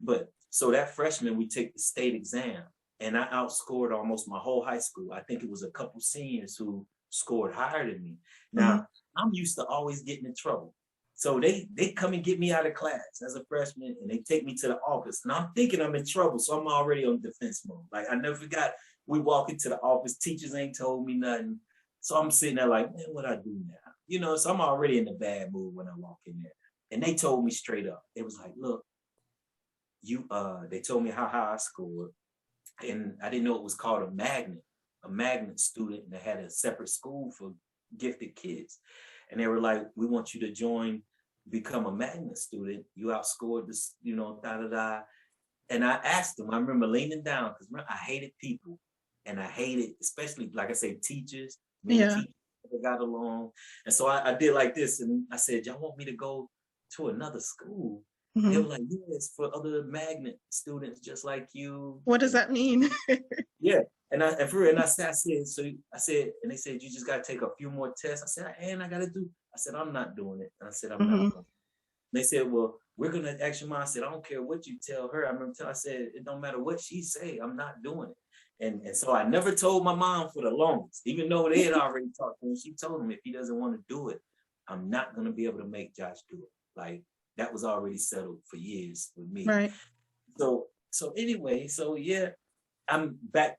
But so that freshman, we take the state exam, and I outscored almost my whole high school. I think it was a couple seniors who scored higher than me. Now, I'm used to always getting in trouble. So they come and get me out of class as a freshman, and they take me to the office. And I'm thinking I'm in trouble, so I'm already on defense mode. Like, I never forgot, we walk into the office, teachers ain't told me nothing. So I'm sitting there like, man, what I do now? You know, so I'm already in a bad mood when I walk in there. And they told me straight up. It was like, look, they told me how high I scored. And I didn't know it was called a magnet student that had a separate school for gifted kids. And they were like, we want you to become a magnet student. You outscored this, you know, da-da-da. And I asked them, I remember leaning down, because I hated people. And I hated, especially, like I say, teachers. Teachers got along. And so I did like this. And I said, y'all want me to go to another school? They were like, yes, for other magnet students just like you. What does that mean? Yeah. And I said, and they said, you just got to take a few more tests. I said, and I got to do. I said, I'm not doing it. And I said, I'm not doing it. They said, well, we're going to ask your mom. I said, I don't care what you tell her. I remember I said, it don't matter what she say, I'm not doing it. And so I never told my mom for the longest, even though they had already talked to him. She told him, if he doesn't want to do it, I'm not going to be able to make Josh do it. Like, that was already settled for years with me. Right. So anyway, so yeah, I'm back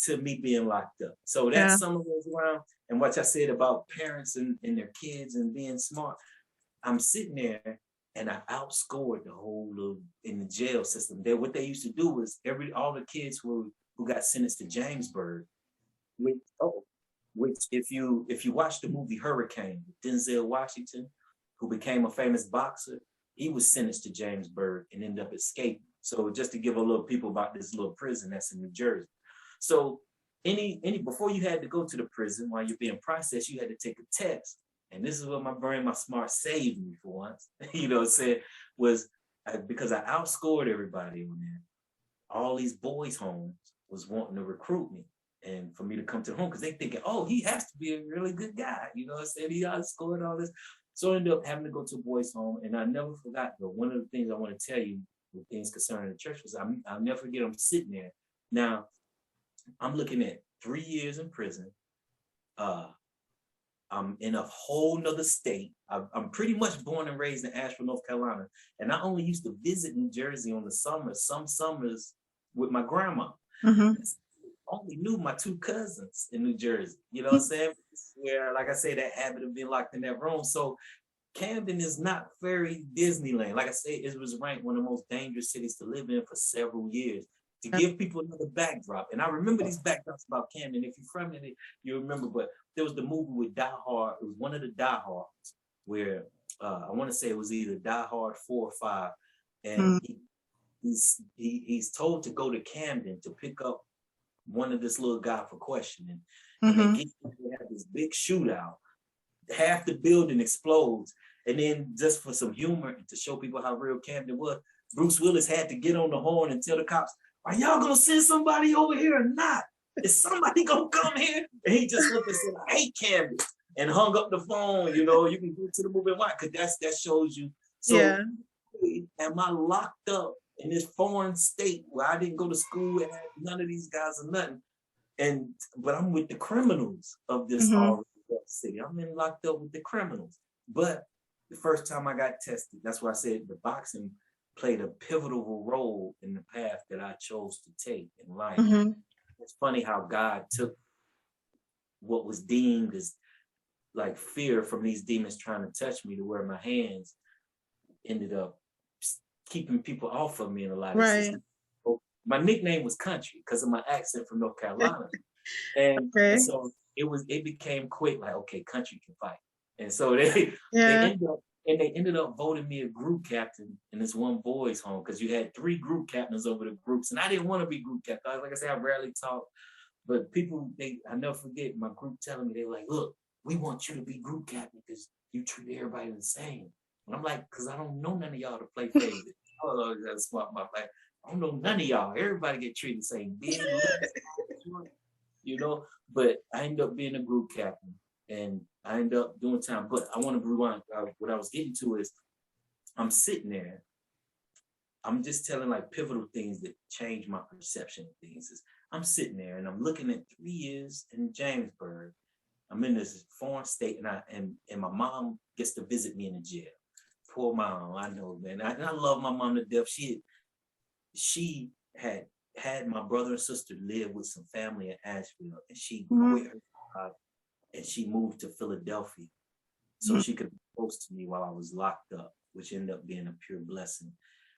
to me being locked up. So that summer goes around, and what I said about parents and their kids and being smart, I'm sitting there and I outscored the whole in the jail system. What they used to do was all the kids who got sentenced to Jamesburg, which if you watch the movie Hurricane, Denzel Washington, who became a famous boxer, he was sentenced to Jamesburg and ended up escaping. So just to give a little people about this little prison that's in New Jersey. So before you had to go to the prison while you're being processed, you had to take a test. And this is what my smart saved me for once, you know what I'm saying, was because I outscored everybody on there. All these boys' homes was wanting to recruit me and for me to come to the home, because they thinking, oh, he has to be a really good guy. You know what I'm saying? He outscored all this. So I ended up having to go to a boys' home. And I never forgot, though, one of the things I want to tell you with things concerning the church was I'll never forget, I'm sitting there. Now, I'm looking at 3 years in prison. I'm in a whole nother state. I'm pretty much born and raised in Asheville, North Carolina. And I only used to visit New Jersey on the summers, some summers with my grandma. I only knew my 2 cousins in New Jersey. You know what I'm saying? Where, like I say, that habit of being locked in that room. So Camden is not very Disneyland. Like I say, it was ranked one of the most dangerous cities to live in for several years. To give people another backdrop. And I remember these backdrops about Camden. If you're from it, you remember, but there was the movie with Die Hard. It was one of the Die Hards where I want to say it was either Die Hard 4 or 5, and he's told to go to Camden to pick up one of this little guy for questioning, and they have this big shootout. Half the building explodes, and then just for some humor and to show people how real Camden was, Bruce Willis had to get on the horn and tell the cops, "Are y'all gonna send somebody over here or not? Is somebody gonna come here?" And he just looked and said, "I hate Camden," and hung up the phone. You know, you can go to the movie and watch, because that shows you. So, am I locked up in this foreign state where I didn't go to school and had none of these guys or nothing? But I'm with the criminals of this already city. I'm locked up with the criminals. But the first time I got tested, that's why I said the boxing played a pivotal role in the path that I chose to take in life. It's funny how God took what was deemed as like fear from these demons trying to touch me, to where my hands ended up keeping people off of me in a lot of systems. My nickname was Country because of my accent from North Carolina. And so it became quick, like, okay, Country can fight. And so they ended up voting me a group captain in this one boys' home, because you had 3 group captains over the groups, and I didn't want to be group captain. Like I said, I rarely talk, but people, I never forget my group telling me, they were like, "Look, we want you to be group captain because you treat everybody the same." And I'm like, because I don't know none of y'all to play favorite. Oh, that's smart, my like, I don't know none of y'all. Everybody get treated the same, big, you know. But I ended up being a group captain, and I ended up doing time. But I want to rewind. What I was getting to is, I'm sitting there. I'm just telling like pivotal things that changed my perception of things. Is I'm sitting there and I'm looking at 3 years in Jamesburg. I'm in this foreign state, and my mom gets to visit me in the jail. Poor mom, I know, man. And I love my mom to death. She had my brother and sister live with some family in Asheville, and she quit her job and she moved to Philadelphia so she could be close to me while I was locked up, which ended up being a pure blessing.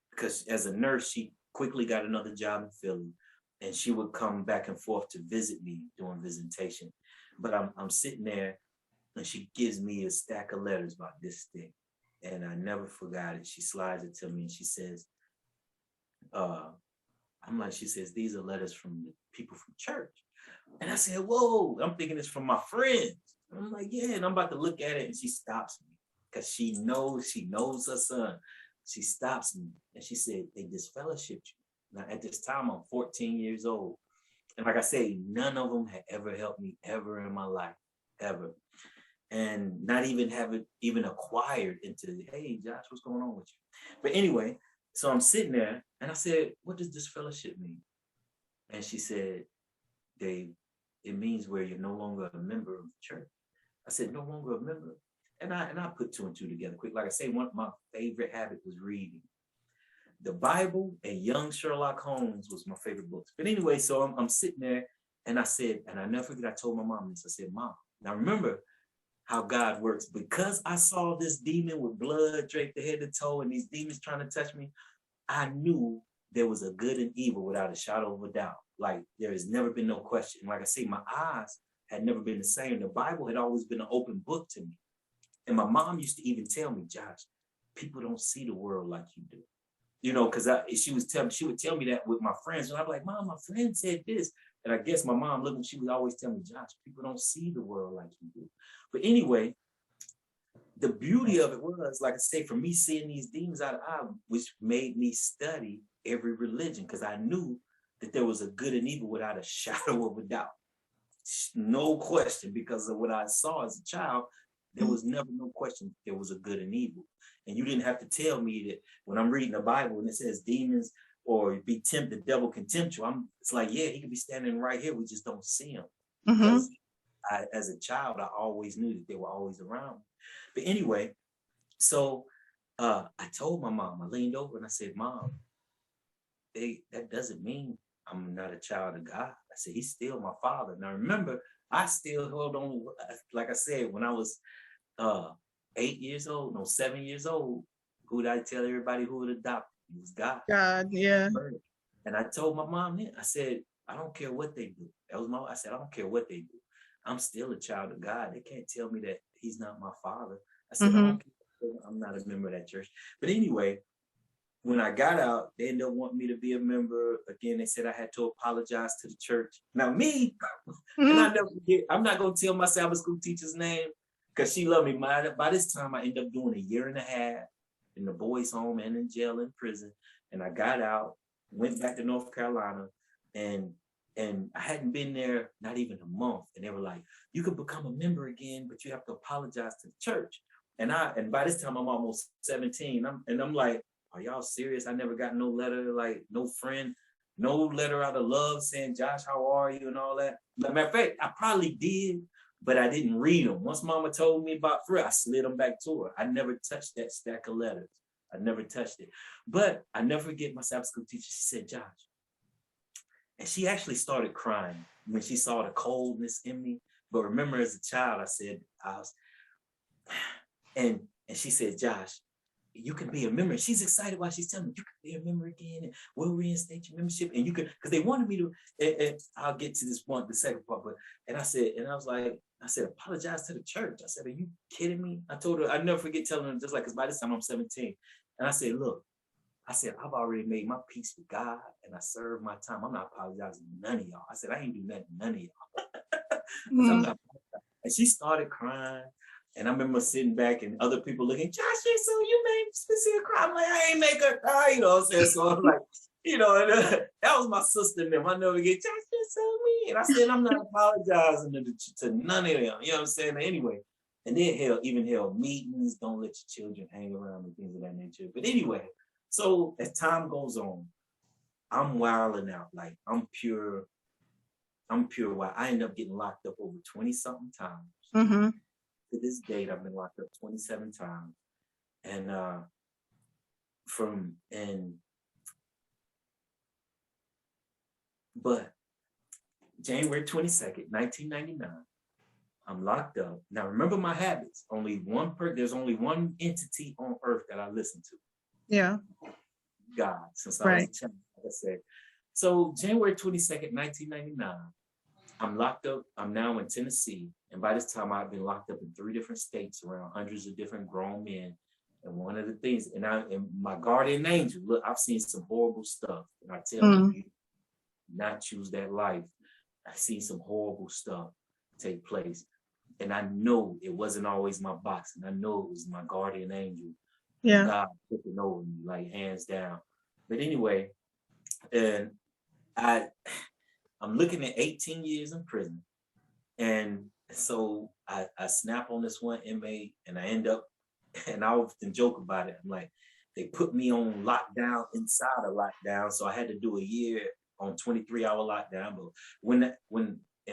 Because as a nurse, she quickly got another job in Philly, and she would come back and forth to visit me during visitation. But I'm sitting there, and she gives me a stack of letters about this thing, and I never forgot it. She slides it to me, and she says, she says, "These are letters from the people from church." And I said, "Whoa," I'm thinking it's from my friends. I'm like, "Yeah," and I'm about to look at it, and she stops me because she knows her son. She stops me, and she said, "They disfellowshipped you." Now, at this time, I'm 14 years old. And like I say, none of them had ever helped me ever in my life, ever. And not even have it even acquired into, "Hey, Josh, what's going on with you?" But anyway, so I'm sitting there, and I said, "What does disfellowship mean?" And she said, "It means where you're no longer a member of the church." I said, "No longer a member?" And I put 2 and 2 together quick. Like I say, one of my favorite habits was reading. The Bible and Young Sherlock Holmes was my favorite books. But anyway, so I'm sitting there, and I said, and I never forget, I told my mom this. I said, "Mom, now remember how God works. Because I saw this demon with blood draped head to toe and these demons trying to touch me, I knew there was a good and evil without a shadow of a doubt. Like, there has never been no question. Like I say, my eyes had never been the same. The Bible had always been an open book to me. And my mom used to even tell me, "Josh, people don't see the world like you do." You know, because she would tell me that with my friends. And I'm like, "Mom, my friend said this." And I guess my mom looked, and she would always tell me, "Josh, people don't see the world like you do." But anyway, the beauty of it was, like I say, for me seeing these demons out of eye, which made me study every religion, because I knew that there was a good and evil without a shadow of a doubt. No question, because of what I saw as a child, there was never no question there was a good and evil. And you didn't have to tell me that when I'm reading the Bible and it says demons or be tempted, the devil can tempt you. It's like, yeah, he could be standing right here. We just don't see him. Because as a child, I always knew that they were always around. But anyway, so I told my mom, I leaned over and I said, "Mom, that doesn't mean I'm not a child of God." I said, "He's still my father." Now remember, I still held on, like I said, when I was 7 years old, who did I tell everybody who would adopt? It was God. God, yeah. And I told my mom then, I said, "I don't care what they do." I said, "I don't care what they do. I'm still a child of God. They can't tell me that he's not my father. I said, I'm not a member of that church. But anyway, when I got out, they ended up wanting me to be a member. Again, they said I had to apologize to the church. Now me, and I never forget, I'm not going to tell my Sabbath school teacher's name because she loved me. By this time, I ended up doing 1.5 years in the boys' home and in jail and prison. And I got out, went back to North Carolina, and I hadn't been there not even a month. And they were like, you could become a member again, but you have to apologize to the church. And by this time, I'm almost 17. I'm like, are y'all serious? I never got no letter, like no friend, no letter out of love saying, Josh, how are you? And all that. Matter of fact, I probably did, but I didn't read them. Once Mama told me about Fred, I slid them back to her. I never touched that stack of letters. I never touched it. But I never forget my Sabbath school teacher. She said, Josh. And she actually started crying when she saw the coldness in me. But remember, as a child, I said, and she said, Josh, you can be a member. She's excited while she's telling me, you can be a member again, and we'll reinstate your membership. And you can, because they wanted me to, and I'll get to this point, the second part, I said, apologize to the church. I said, are you kidding me? I told her, I never forget telling her, just like, because by this time I'm 17. And I said, look, I've already made my peace with God and I served my time. I'm not apologizing to none of y'all. I said, I ain't do nothing to none of y'all. And she started crying. And I remember sitting back and other people looking, Josh, so you made Cecilia cry. I'm like, I ain't make her cry, you know what I'm saying? So I'm like, you know, and, that was my sister and them. I never get, Josh, you're so mean. And I said, I'm not apologizing to none of them, you know what I'm saying? Anyway, and then even held meetings, don't let your children hang around and things of that nature. But anyway, so as time goes on, I'm wilding out. Like I'm pure wild. I end up getting locked up over 20-something times. To this date, I've been locked up 27 times. And but January 22nd, 1999, I'm locked up. Now remember my habits. There's only one entity on earth that I listen to. Yeah. God, since I was a child, like I said. So January 22nd, 1999, I'm locked up. I'm now in Tennessee. And by this time, I've been locked up in 3 different states around hundreds of different grown men. And one of the things, and my guardian angel, look, I've seen some horrible stuff. And I tell you, not choose that life. I've seen some horrible stuff take place. And I know it wasn't always my box. And I know it was my guardian angel. Yeah. God looking over me, like hands down. But anyway, and I'm looking at 18 years in prison. And so I snap on this one inmate and I end up, and I often joke about it. I'm like, they put me on lockdown inside of lockdown. So I had to do 1 year on 23-hour lockdown. But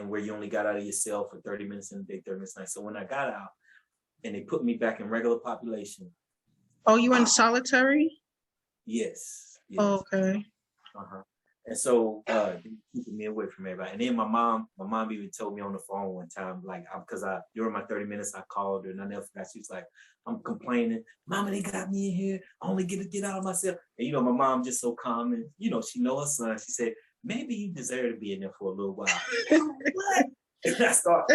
where you only got out of your cell for 30 minutes in the day, 30 minutes at night. So when I got out and they put me back in regular population. Oh, you in solitary? Yes. Oh, okay. And so keeping me away from everybody. And then my mom even told me on the phone one time, like, because during my 30 minutes, I called her and I never forgot. She was like, I'm complaining. Mama, they got me in here. I only get to get out of myself. And, you know, my mom just so calm and, you know, she know her son. She said, maybe you deserve to be in there for a little while. What? And I start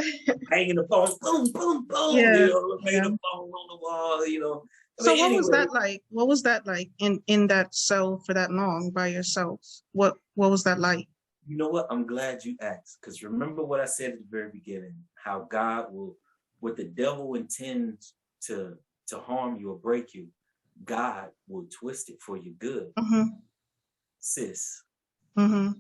hanging the phone, boom, boom, boom, Yeah. you know, hanging the phone on the wall, you know. So what was that like? What was that like in that cell for that long by yourself? What was that like? You know what? I'm glad you asked, because remember what I said at the very beginning, how God will, what the devil intends to harm you or break you, God will twist it for your good. Sis. The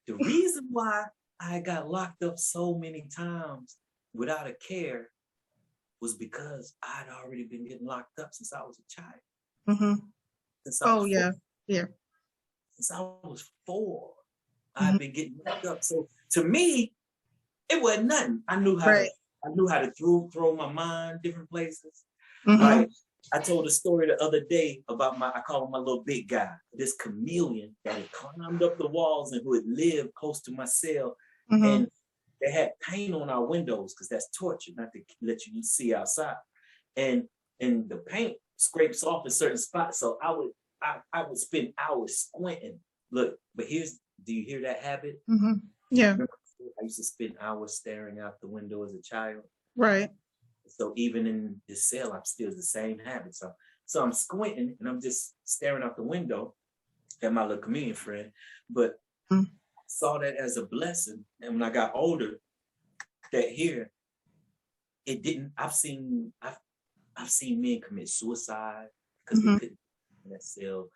reason why I got locked up so many times without a care was because I'd already been getting locked up since I was a child. Since I was 4. Yeah. Since I was 4, I've been getting locked up. So to me, it wasn't nothing. I knew how to throw my mind different places. Like I told a story the other day about I call him my little big guy, this chameleon that had climbed up the walls and who had lived close to my cell. And they had paint on our windows because that's torture, not to let you see outside. And the paint scrapes off in certain spots. So I would spend hours squinting. Look, but do you hear that habit? Yeah. Remember, I used to spend hours staring out the window as a child. Right. So even in this cell, I'm still the same habit. So I'm squinting and I'm just staring out the window at my little comedian friend. But I saw that as a blessing. And when I got older, that here, it didn't. I've seen men commit suicide because they couldn't in that cell.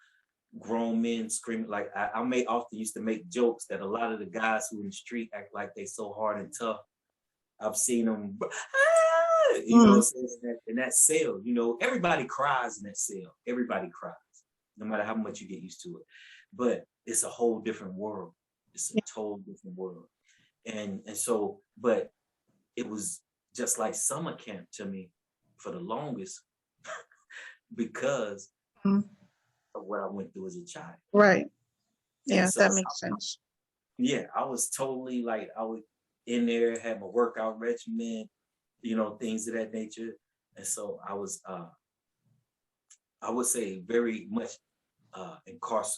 Grown men screaming. Like I may often used to make jokes that a lot of the guys who in the street act like they so hard and tough. I've seen them, you know, in that cell. You know, everybody cries in that cell. Everybody cries, no matter how much you get used to it. But it's a whole different world. It's a total different world. And so, but it was just like summer camp to me for the longest because of what I went through as a child. Right. Yeah, so that makes sense. Yeah, I was totally like, I was in there, had my workout regimen, you know, things of that nature. And so I was, I would say very much I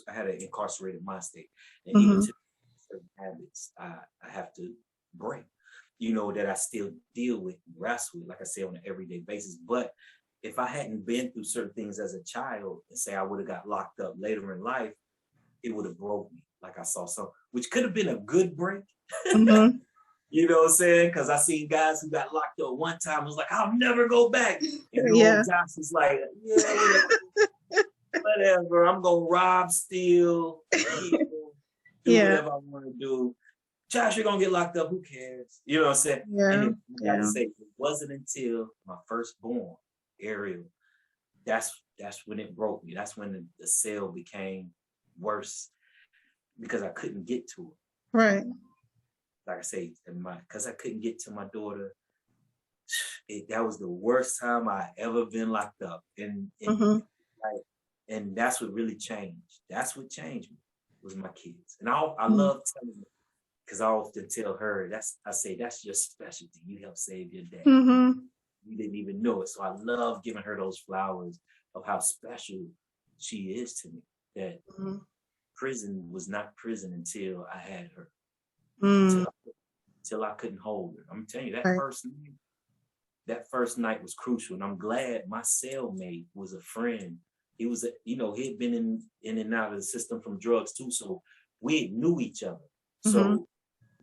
had an incarcerated mind state. And even to certain habits I have to break, you know, that I still deal with and wrestle with, like I say, on an everyday basis. But if I hadn't been through certain things as a child and say I would have got locked up later in life, it would have broke me. Like I saw some, which could have been a good break. You know what I'm saying? Because I seen guys who got locked up one time, was like, I'll never go back. And old Josh was like, yeah, whatever. I'm gonna rob, steal, kill, do whatever I want to do. Josh, you're gonna get locked up. Who cares? You know what I'm saying? And I gotta say, it wasn't until my firstborn, Ariel, that's when it broke me. That's when the cell became worse because I couldn't get to it. Right. Like I say, because I couldn't get to my daughter. That was the worst time I ever been locked up, and that's what really changed. That's what changed me, was my kids. And I love telling them, because I often tell her, I say that's your specialty. You helped save your dad. You didn't even know it. So I love giving her those flowers of how special she is to me. That prison was not prison until I had her. Until I couldn't hold her. I'm telling you, that first night was crucial. And I'm glad my cellmate was a friend. He was, he had been in and out of the system from drugs too. So we knew each other. So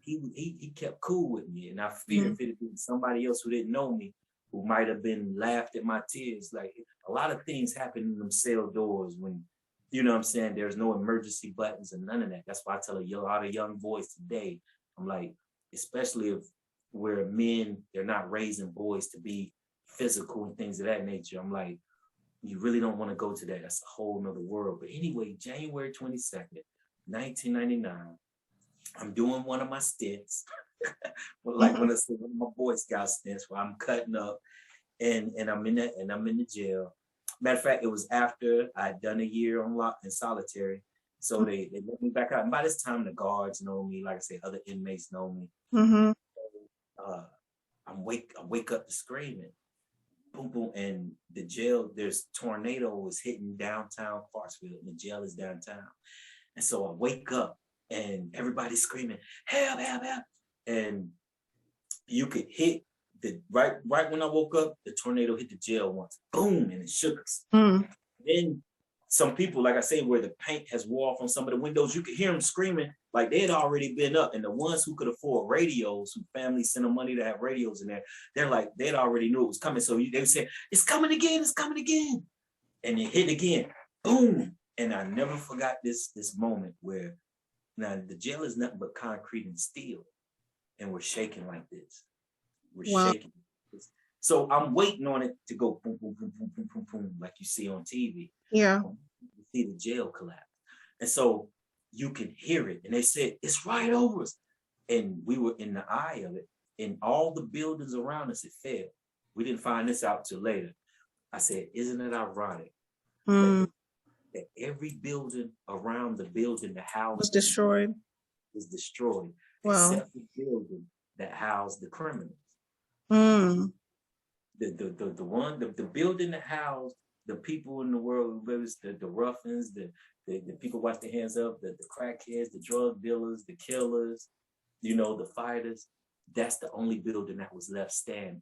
he kept cool with me. And I fear if it had been somebody else who didn't know me, who might have been laughed at my tears. Like, a lot of things happen in them cell doors when, you know what I'm saying, there's no emergency buttons and none of that. That's why I tell a lot of young boys today, I'm like, especially if we're men, they're not raising boys to be physical and things of that nature. I'm like, you really don't want to go to that. That's a whole nother world. But anyway, January 22nd, 1999, I'm doing one of my stints, like when I said one of my Boy Scout stints, where I'm cutting up, and I'm in the jail. Matter of fact, it was after I'd done a year on lock in solitary. So they let me back out. And by this time, the guards know me. Like I say, other inmates know me. I wake up to screaming. Boom, boom. And the jail, there's tornadoes hitting downtown Clarksville, and the jail is downtown. And so I wake up and everybody's screaming, help, help, help. And you could hit right when I woke up, the tornado hit the jail once. Boom, and it shook us. Then some people, like I say, where the paint has wore off on some of the windows, you could hear them screaming like they had already been up. And the ones who could afford radios, who families sent them money to have radios in there, they're like, they'd already knew it was coming. So they would say, it's coming again, it's coming again. And it hit again, boom. And I never forgot this moment where, now the jail is nothing but concrete and steel. And we're shaking like this. We're shaking. So I'm waiting on it to go boom, boom, boom, boom, boom, boom, boom, like you see on TV. Yeah. You see the jail collapse. And so you can hear it. And they said, it's right over us. And we were in the eye of it. And all the buildings around us, it fell. We didn't find this out till later. I said, isn't it ironic that every building around the building, the house was destroyed. Wow. Except the building that housed the criminals. The building that housed the people in the world, whether it's the ruffians, the people wash their hands up, the crackheads, the drug dealers, the killers, the fighters. That's the only building that was left standing.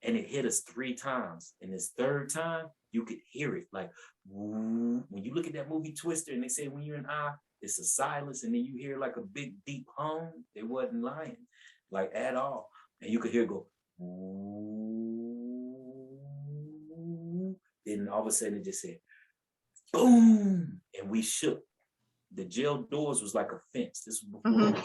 and it hit us 3 times. And this third time, you could hear it like, woo. When you look at that movie Twister, and they say when you're in I, it's a silence, and then you hear like a big deep hum. They wasn't lying, like at all. And you could hear it go, woo. Then all of a sudden it just said, boom, and we shook. The jail doors was like a fence. This was before.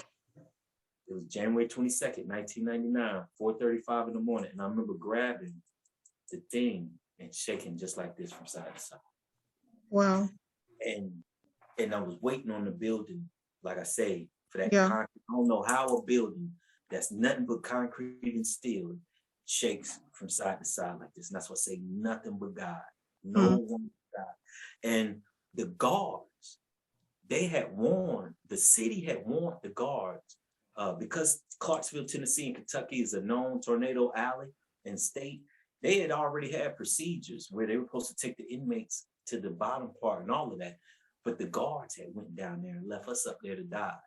It was January 22nd, 1999, 4:35 in the morning. And I remember grabbing the thing and shaking just like this from side to side. Wow. And I was waiting on the building, like I say, for that Yeah. concrete. I don't know how a building that's nothing but concrete and steel shakes from side to side like this. And that's what I say, nothing but God. No one but God. And the guards, they had warned, the city had warned the guards, because Clarksville, Tennessee, and Kentucky is a known tornado alley and state. They had already had procedures where they were supposed to take the inmates to the bottom part and all of that. But the guards had went down there and left us up there to die,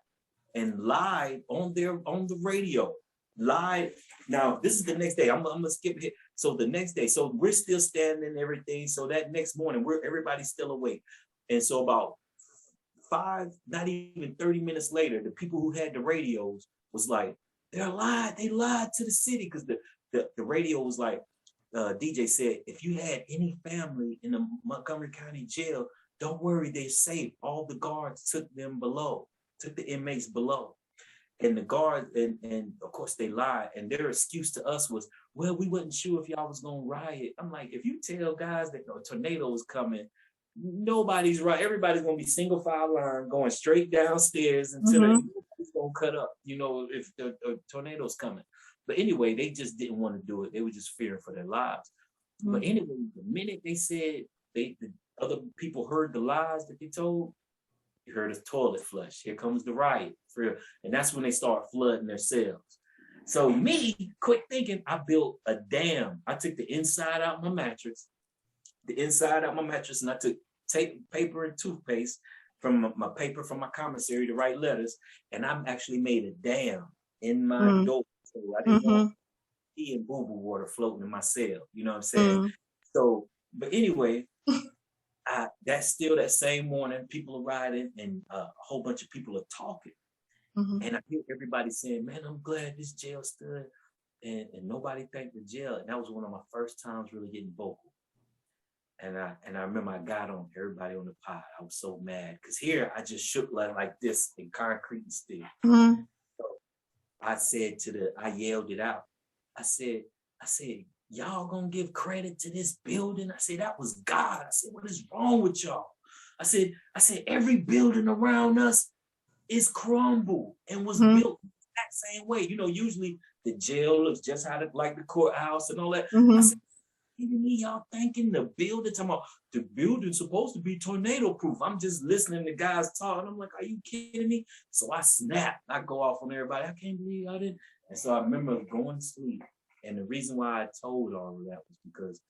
and lied on the radio. Lied. Now this is the next day. I'm gonna skip here. So the next day, so we're still standing and everything. So that next morning, everybody's still awake. And so about 5, not even 30 minutes later, the people who had the radios was like, they lied to the city, because the radio was like, DJ said, if you had any family in the Montgomery County jail, don't worry, they're safe. All the guards took the inmates below. And the guards, and of course they lied. And their excuse to us was, well, we wasn't sure if y'all was gonna riot. I'm like, if you tell guys that a tornado is coming, nobody's right. Everybody's gonna be single file line going straight downstairs until nobody's gonna cut up, if the tornado's coming. But anyway, they just didn't want to do it. They were just fearing for their lives. But anyway, the minute they said the other people heard the lies that they told, you heard a toilet flush. Here comes the riot. And that's when they start flooding their cells. So me, quick thinking, I built a dam. I took the inside out my mattress, and I took tape, paper, and toothpaste from my paper from my commissary to write letters, and I actually made a dam in my door. So I didn't want pee and boo-boo water floating in my cell. You know what I'm saying? So, but anyway, that's still that same morning, people are riding, and a whole bunch of people are talking. And I hear everybody saying, man, I'm glad this jail stood, and nobody thanked the jail. And that was one of my first times really getting vocal. And I remember I got on everybody on the pod. I was so mad, because here I just shook like this in concrete and steel. So I said I yelled it out. I said, y'all gonna give credit to this building? I said, that was God. I said, what is wrong with y'all? I said, every building around us is crumbled and was built that same way. Usually the jail looks just like the courthouse and all that. I said, me, y'all thinking the building, talking about the building's supposed to be tornado proof. I'm just listening to guys talk, and I'm like, are you kidding me? So I snapped. I go off on everybody. I can't believe I didn't. And so I remember going to sleep. And the reason why I told all of that was because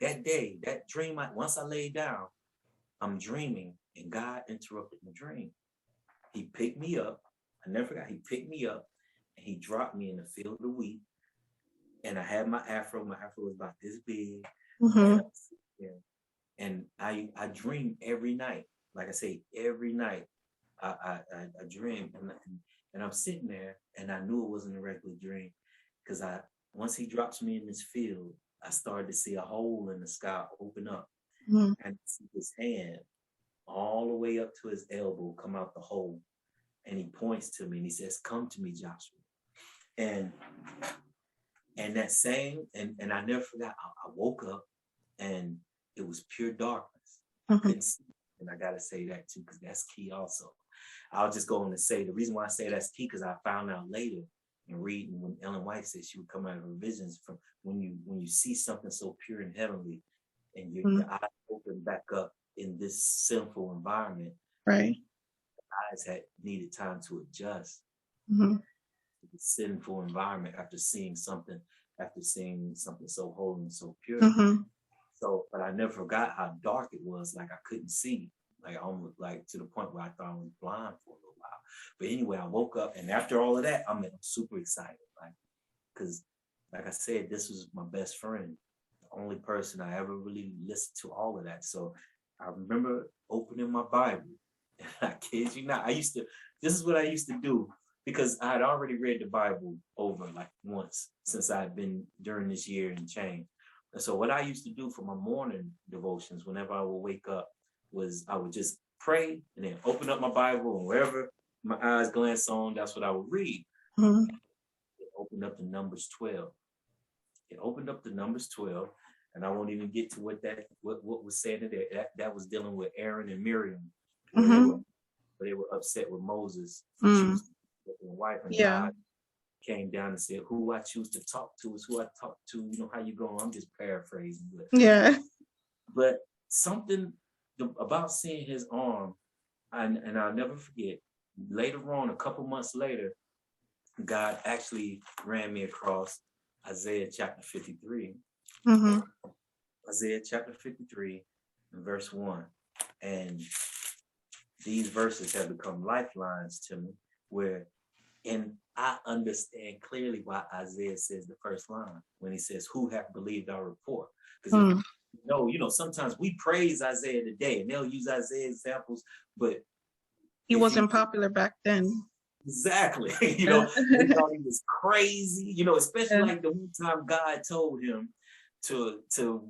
that day, that dream, once I laid down, I'm dreaming, and God interrupted my dream. He picked me up. I never forgot. He picked me up, and he dropped me in the field of wheat. And I had my afro. My afro was about this big. And I dream every night. Like I say, every night I dream, and I'm sitting there, and I knew it wasn't a regular dream, because once he drops me in this field, I started to see a hole in the sky open up, and see his hand all the way up to his elbow come out the hole, and he points to me and he says, "Come to me, Joshua." And that same, and I never forgot, I woke up and it was pure darkness. I couldn't see. And I got to say that too, because that's key also. I'll just go on to say, the reason why I say that's key, because I found out later in reading when Ellen White said she would come out of her visions from when you see something so pure and heavenly, and your eyes open back up in this sinful environment. Right. The eyes had needed time to adjust. The sinful environment after seeing something so holy and so pure. So, but I never forgot how dark it was. Like I couldn't see, like almost like to the point where I thought I was blind for a little while. But anyway, I woke up, and after all of that, I'm super excited, like, because like I said, this was my best friend, the only person I ever really listened to all of that. So I remember opening my Bible, and I kid you not, this is what I used to do, because I had already read the Bible over like once since I had been during this year and change. And so what I used to do for my morning devotions, whenever I would wake up, was I would just pray and then open up my Bible, and wherever my eyes glance on, that's what I would read. Mm-hmm. It opened up to Numbers 12. It opened up to Numbers 12, and I won't even get to what was said in there. That was dealing with Aaron and Miriam, where they were upset with Moses for choosing their wife, and God came down and said, "Who I choose to talk to is who I talk to." You know how you go. I'm just paraphrasing, but something about seeing his arm, and I'll never forget. Later on, a couple months later, God actually ran me across Isaiah chapter 53. Mm-hmm. Isaiah chapter 53 and verse 1. And these verses have become lifelines to me, and I understand clearly why Isaiah says the first line when he says, "Who hath believed our report?" Because sometimes we praise Isaiah today, and they'll use Isaiah examples, but he wasn't popular back then. Exactly. They thought he was crazy, especially like the one time God told him to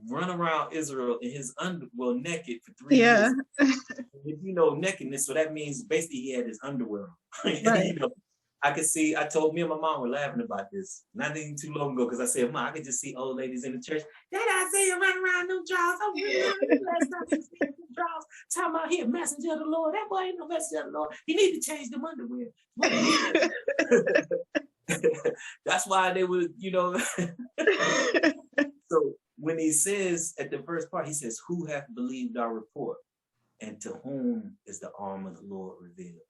run around Israel in his naked for 3 years. If you know nakedness, so that means basically he had his underwear on. Right. I told me and my mom were laughing about this not even too long ago, because I said, "Mom, I could just see old ladies in the church. That Isaiah running around them drawers. I'm running around last time he seen them drawers. Talking about he a messenger of the Lord. That boy ain't no messenger of the Lord. He need to change them underwear." That's why they would, So when he says at the first part, he says, "Who hath believed our report? And to whom is the arm of the Lord revealed?"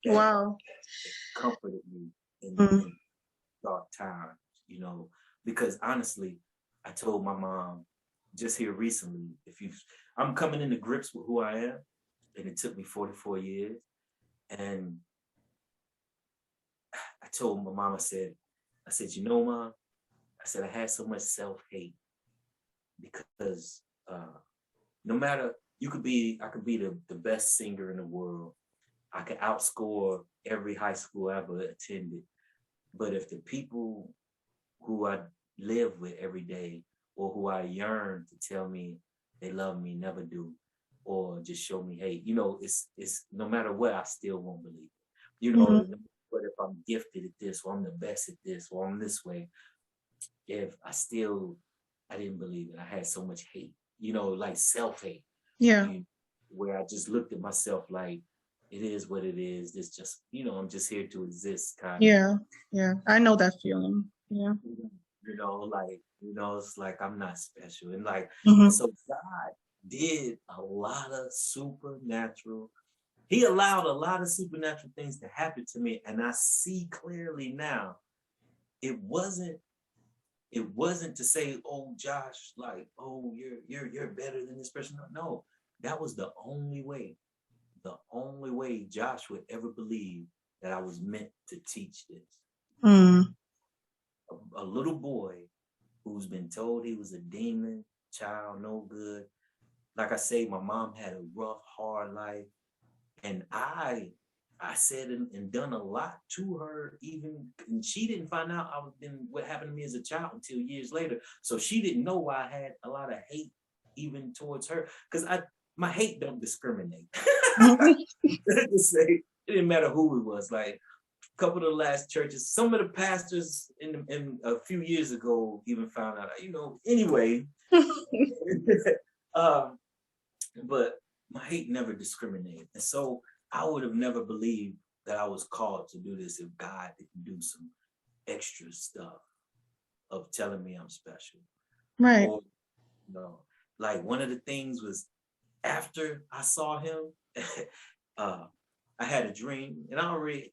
Wow. It comforted me in dark times, because honestly, I told my mom just here recently, I'm coming into grips with who I am, and it took me 44 years. And I told my mom, I said, Mom, I said, I had so much self-hate because no matter, I could be the best singer in the world. I could outscore every high school I ever attended. But if the people who I live with every day, or who I yearn to tell me they love me, never do, or just show me hate, it's no matter what, I still won't believe it. But if I'm gifted at this, or I'm the best at this, or I'm this way, if I didn't believe it. I had so much hate, like self-hate. Where I just looked at myself like, it is what it is. It's just, I'm just here to exist, kind of. Yeah. I know that feeling. Yeah. It's like I'm not special. And so God did a lot of supernatural. He allowed a lot of supernatural things to happen to me. And I see clearly now, it wasn't to say, "Oh, Josh, you're better than this person." No, that was the only way Josh would ever believe that I was meant to teach this. A little boy who's been told he was a demon child, no good. Like I say, my mom had a rough, hard life, and I said and done a lot to her, and she didn't find out what happened to me as a child until years later. So she didn't know why I had a lot of hate even towards her, because my hate don't discriminate. Just say, it didn't matter who it was. Like a couple of the last churches, some of the pastors in a few years ago even found out. Anyway, but my hate never discriminated, and so I would have never believed that I was called to do this if God didn't do some extra stuff of telling me I'm special. Right. Or, like one of the things was, after I saw him, I had a dream, and I already,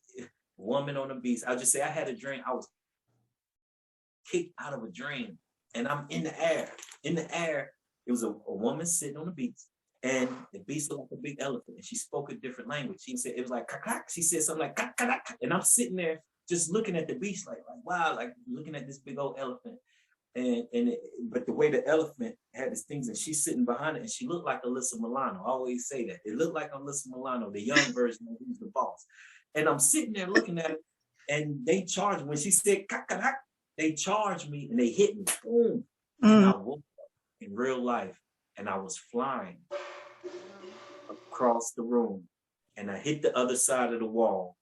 woman on the beach. I'll just say I had a dream. I was kicked out of a dream, and I'm in the air. In the air, it was a woman sitting on the beach, and the beast looked like a big elephant, and she spoke a different language. She said, it was like, "Kakak." She said something like, "Kakak," and I'm sitting there just looking at the beach, like wow, like looking at this big old elephant. But the way the elephant had these things, and she's sitting behind it, and she looked like Alyssa Milano. I always say that. It looked like Alyssa Milano, the young version of Who's the Boss. And I'm sitting there looking at it, and they charged me. When she said, they charged me, and they hit me. Boom. And I woke up in real life, and I was flying across the room. And I hit the other side of the wall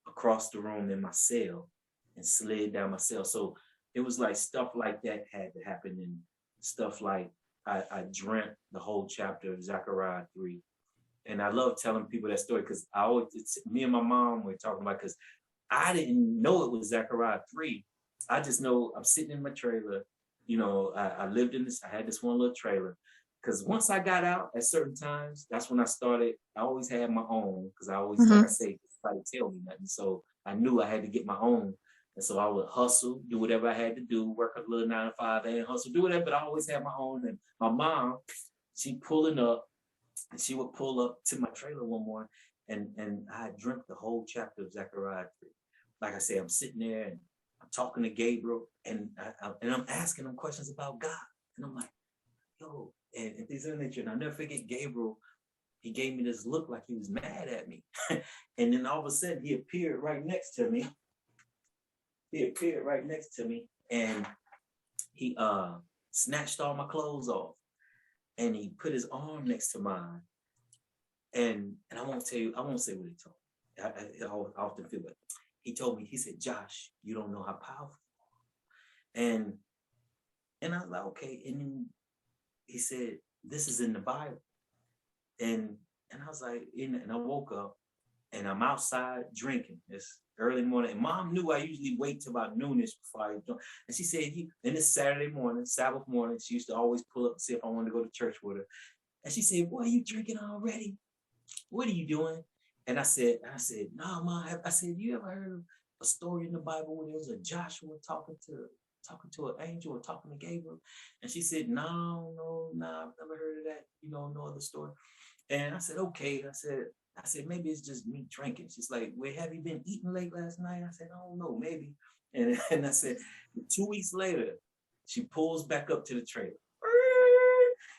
across the room in my cell and slid down my cell. So it was like stuff like that had to happen, and stuff like I dreamt the whole chapter of Zechariah 3. And I love telling people that story because me and my mom were talking about, because I didn't know it was Zechariah 3. I just know I'm sitting in my trailer. You know, I lived in this, I had this one little trailer. Because once I got out at certain times, that's when I started. I always had my own, because I always, like I say, nobody tell me nothing. So I knew I had to get my own. And so I would hustle, do whatever I had to do, work a little 9 to 5 and hustle, do whatever, but I always had my own. And my mom, she pulling up, and she would pull up to my trailer one morning, and I had dreamt the whole chapter of Zechariah 3. Like I said, I'm sitting there and I'm talking to Gabriel, and I'm asking him questions about God. And I'm like, yo, and things of that nature. And I'll never forget Gabriel. He gave me this look like he was mad at me. And then all of a sudden he appeared right next to me. And he snatched all my clothes off, and he put his arm next to mine. And I won't say what he told me. I often feel it. He told me, he said, Josh, you don't know how powerful you are. And I was like, okay. And then he said, this is in the Bible. And I was like, and I woke up, and I'm outside drinking. It's early morning. And Mom knew I usually wait till about noonish before I drink. And she said, and it's Saturday morning, Sabbath morning, she used to always pull up and see if I wanted to go to church with her. And she said, boy, are you drinking already? What are you doing? And I said, no, Mom. I said, you ever heard of a story in the Bible where there was a Joshua talking to an angel or talking to Gabriel? And she said, no, I've never heard of that. No other story. And I said, okay. I said, maybe it's just me drinking. She's like, well, have you been eating late last night? I said, I don't know, maybe. And I said, 2 weeks later, she pulls back up to the trailer.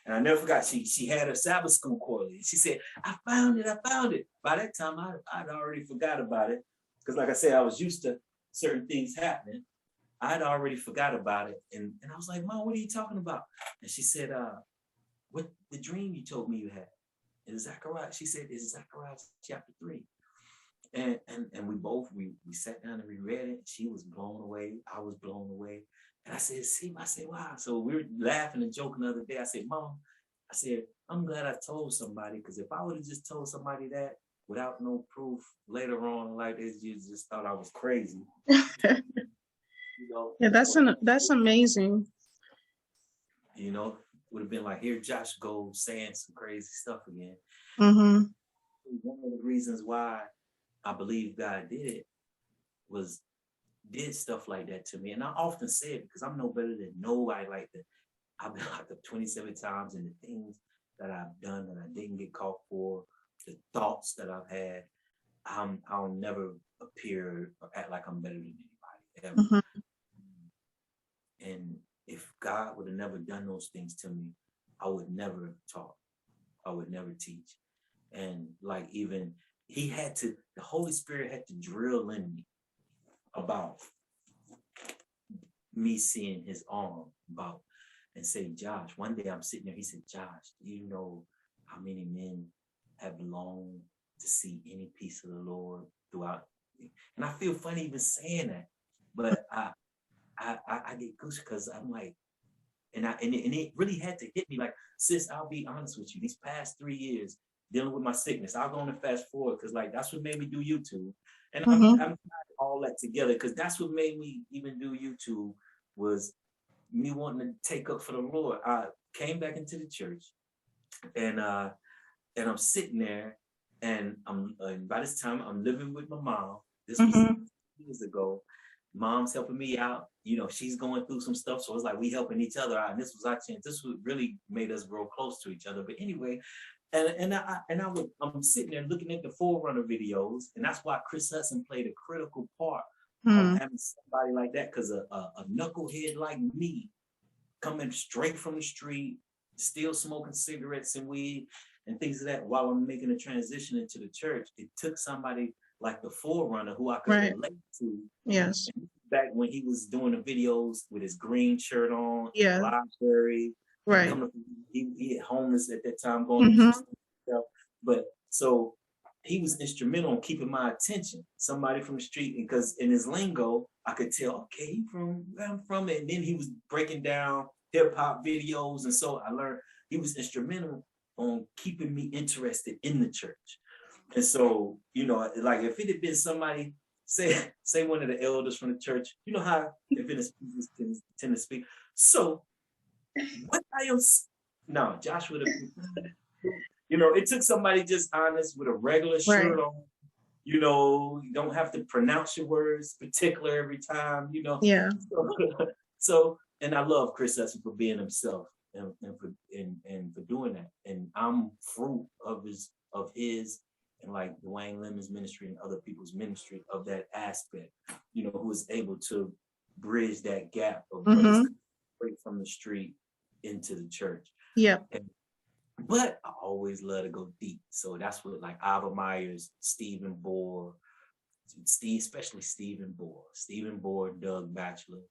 And I never forgot, she had her Sabbath school quarterly. She said, I found it. By that time, I'd already forgot about it. Because like I said, I was used to certain things happening. I'd already forgot about it. And I was like, Mom, what are you talking about? And she said, what the dream you told me you had? It's Zechariah. She said, it's Zechariah chapter 3. And we sat down and we read it. She was blown away. I was blown away. And I said, wow. So we were laughing and joking the other day. I said, Mom, I'm glad I told somebody, because if I would have just told somebody that without no proof later on, like this, you just thought I was crazy. Yeah, that's amazing. Would have been like, here Josh goes saying some crazy stuff again. One of the reasons why I believe God did stuff like that to me. And I often say it because I'm no better than nobody like that. I've been locked up 27 times, and the things that I've done that I didn't get caught for, the thoughts that I've had, I'll never appear or act like I'm better than anybody ever. And if God would have never done those things to me, I would never have taught. I would never teach. And like even the Holy Spirit had to drill in me about me seeing his arm and say, Josh, one day I'm sitting there, he said, Josh, do you know how many men have longed to see any piece of the Lord throughout? And I feel funny even saying that, but I get goosey because I'm like, and it really had to hit me like, sis, I'll be honest with you, these past 3 years dealing with my sickness, I'll go on and fast forward because like that's what made me do YouTube. And I'm all that together because that's what made me even do YouTube, was me wanting to take up for the Lord. I came back into the church, and I'm sitting there, and by this time I'm living with my mom. This was years ago. Mom's helping me out. She's going through some stuff, so it's like we helping each other out. And this was our chance. This really made us grow close to each other. But anyway, I'm sitting there looking at the Forerunner videos, and that's why Chris Hudson played a critical part of Hmm. having somebody like that, because a knucklehead like me coming straight from the street, still smoking cigarettes and weed and things of that while I'm making a transition into the church. It took somebody like the forerunner who I could Right. relate to. Yes. And back when he was doing the videos with his green shirt on, Yeah. library, and Right. coming, he had homeless at that time, going Mm-hmm. through stuff. But so he was instrumental in keeping my attention. Somebody from the street, because in his lingo, I could tell, okay, he from where I'm from. And then he was breaking down hip hop videos. And so I learned he was instrumental on keeping me interested in the church. And so, you know, like if it had been somebody, say one of the elders from the church, you know how Adventist speakers tend to speak. So what I am, no, Josh would have, you know, it took somebody just honest with a regular shirt Right. on. You know, you don't have to pronounce your words particular every time, you know. Yeah. So and I love Chris Hudson for being himself and for doing that. And I'm fruit of his and like Dwayne Lemon's ministry and other people's ministry of that aspect, you know, who is able to bridge that gap of brothers straight from the street into the church. Yep. But I always love to go deep. So that's what like Ava Myers, Stephen Bohr, especially Stephen Bohr, Doug Batchelor,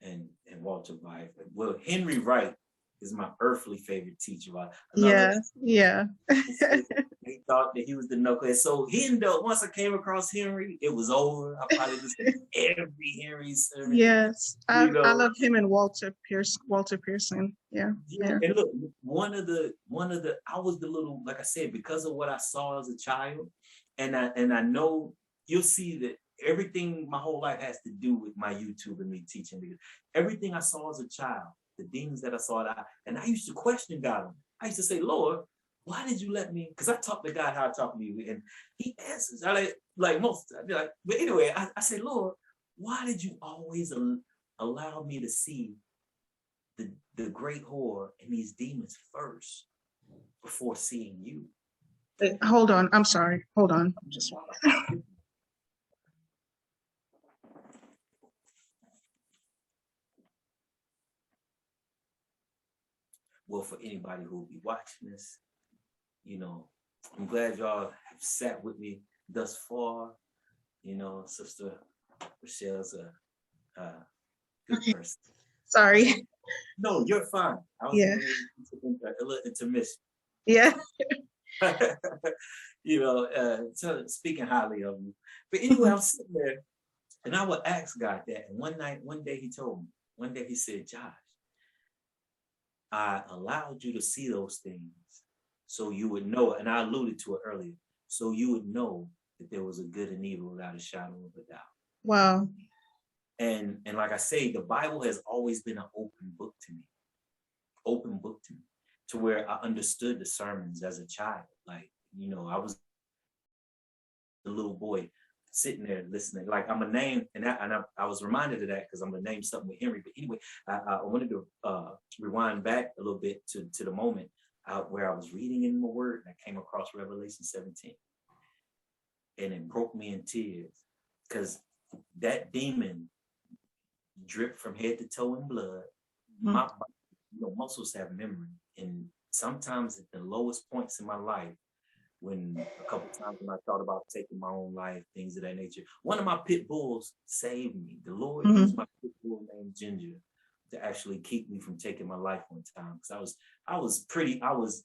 and Walter White. Well, Henry Wright is my earthly favorite teacher. Yeah. Yeah. He thought that he was the knucklehead. So he ended up, once I came across Henry, it was over. I probably listened to every Henry sermon. Yes. I know, love him and Walter Pearson. Yeah. Yeah. And look, one of the I was the little, like I said, because of what I saw as a child, and I know you'll see that everything my whole life has to do with my YouTube and me teaching, because everything I saw as a child, the demons that I saw, and I used to question God. I used to say, Lord, why did you let me? Because I talk to God how I talk to you, and He answers. I like most. I'd be like, but anyway, I say, Lord, why did you always allow me to see the great whore and these demons first before seeing you? Hold on. I'm sorry. Hold on. Just well, for anybody who will be watching this, you know, I'm glad y'all have sat with me thus far. You know, Sister Rachell's a good person. sorry. No, you're fine. I was a little intermission. Yeah. You know, speaking highly of you. But anyway, I'm sitting there and I would ask God that. And one day he told me, one day he said, Josh, I allowed you to see those things so you would know, and I alluded to it earlier, so you would know that there was a good and evil without a shadow of a doubt. Wow. And like I say, the Bible has always been an open book to me, to where I understood the sermons as a child. Like, you know, I was the little boy sitting there listening. Like I'm a name, and I was reminded of that because I'm gonna name something with Henry. But anyway, I wanted to rewind back a little bit to the moment where I was reading in the Word and I came across Revelation 17, and it broke me in tears because that demon dripped from head to toe in blood. My muscles have memory, and sometimes at the lowest points in my life, when a couple times when I thought about taking my own life, things of that nature, one of my pit bulls saved me. The Lord used my pit bull named Ginger to actually keep me from taking my life one time. Because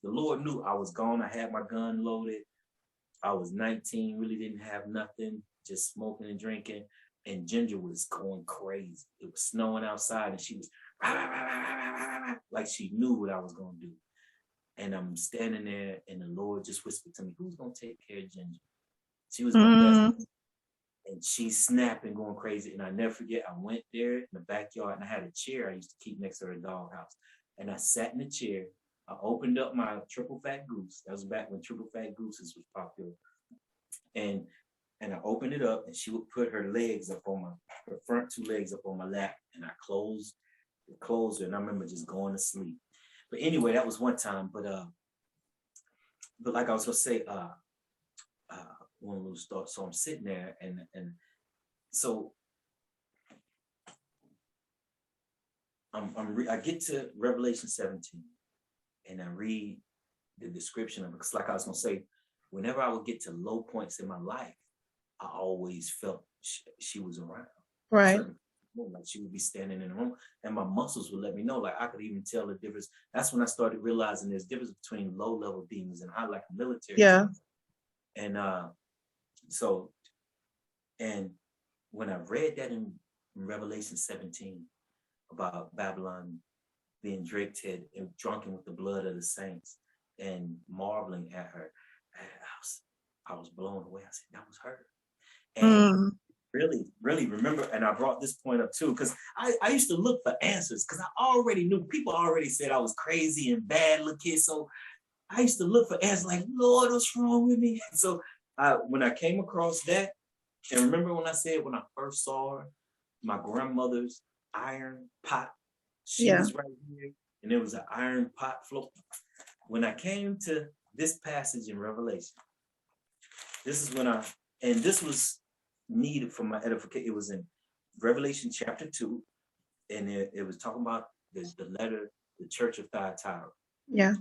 the Lord knew I was gone. I had my gun loaded. I was 19, really didn't have nothing, just smoking and drinking. And Ginger was going crazy. It was snowing outside and she was rah, rah, rah, rah, rah, like she knew what I was going to do. And I'm standing there and the Lord just whispered to me, who's going to take care of Ginger? She was my best friend. And she's snapping, going crazy. And I never forget, I went there in the backyard and I had a chair I used to keep next to her doghouse. And I sat in the chair. I opened up my triple fat goose. That was back when triple fat gooses was popular. And I opened it up and she would put her legs up on her front two legs up on my lap. And I closed her. And I remember just going to sleep. But anyway, that was one time. But like I was gonna say, one little thought. So I'm sitting there, and so I get to Revelation 17, and I read the description of it. Because like I was gonna say, whenever I would get to low points in my life, I always felt she was around. Right. Like she would be standing in the room, and my muscles would let me know. Like I could even tell the difference. That's when I started realizing there's a difference between low level demons and high, like military. Yeah. And so, and when I read that in Revelation 17 about Babylon being drunk and drunken with the blood of the saints and marveling at her, I was blown away. I said, that was her. And really remember, and I brought this point up too, because I used to look for answers, because I already knew, people already said I was crazy and bad looking. So I used to look for answers like, Lord, what's wrong with me? So when I came across that, and remember when I said when I first saw her, my grandmother's iron pot, she was right here, and there was an iron pot float. When I came to this passage in Revelation, this is when and this was needed for my edification. It was in Revelation chapter 2, and it was talking about the letter, the church of Thyatira. Yeah.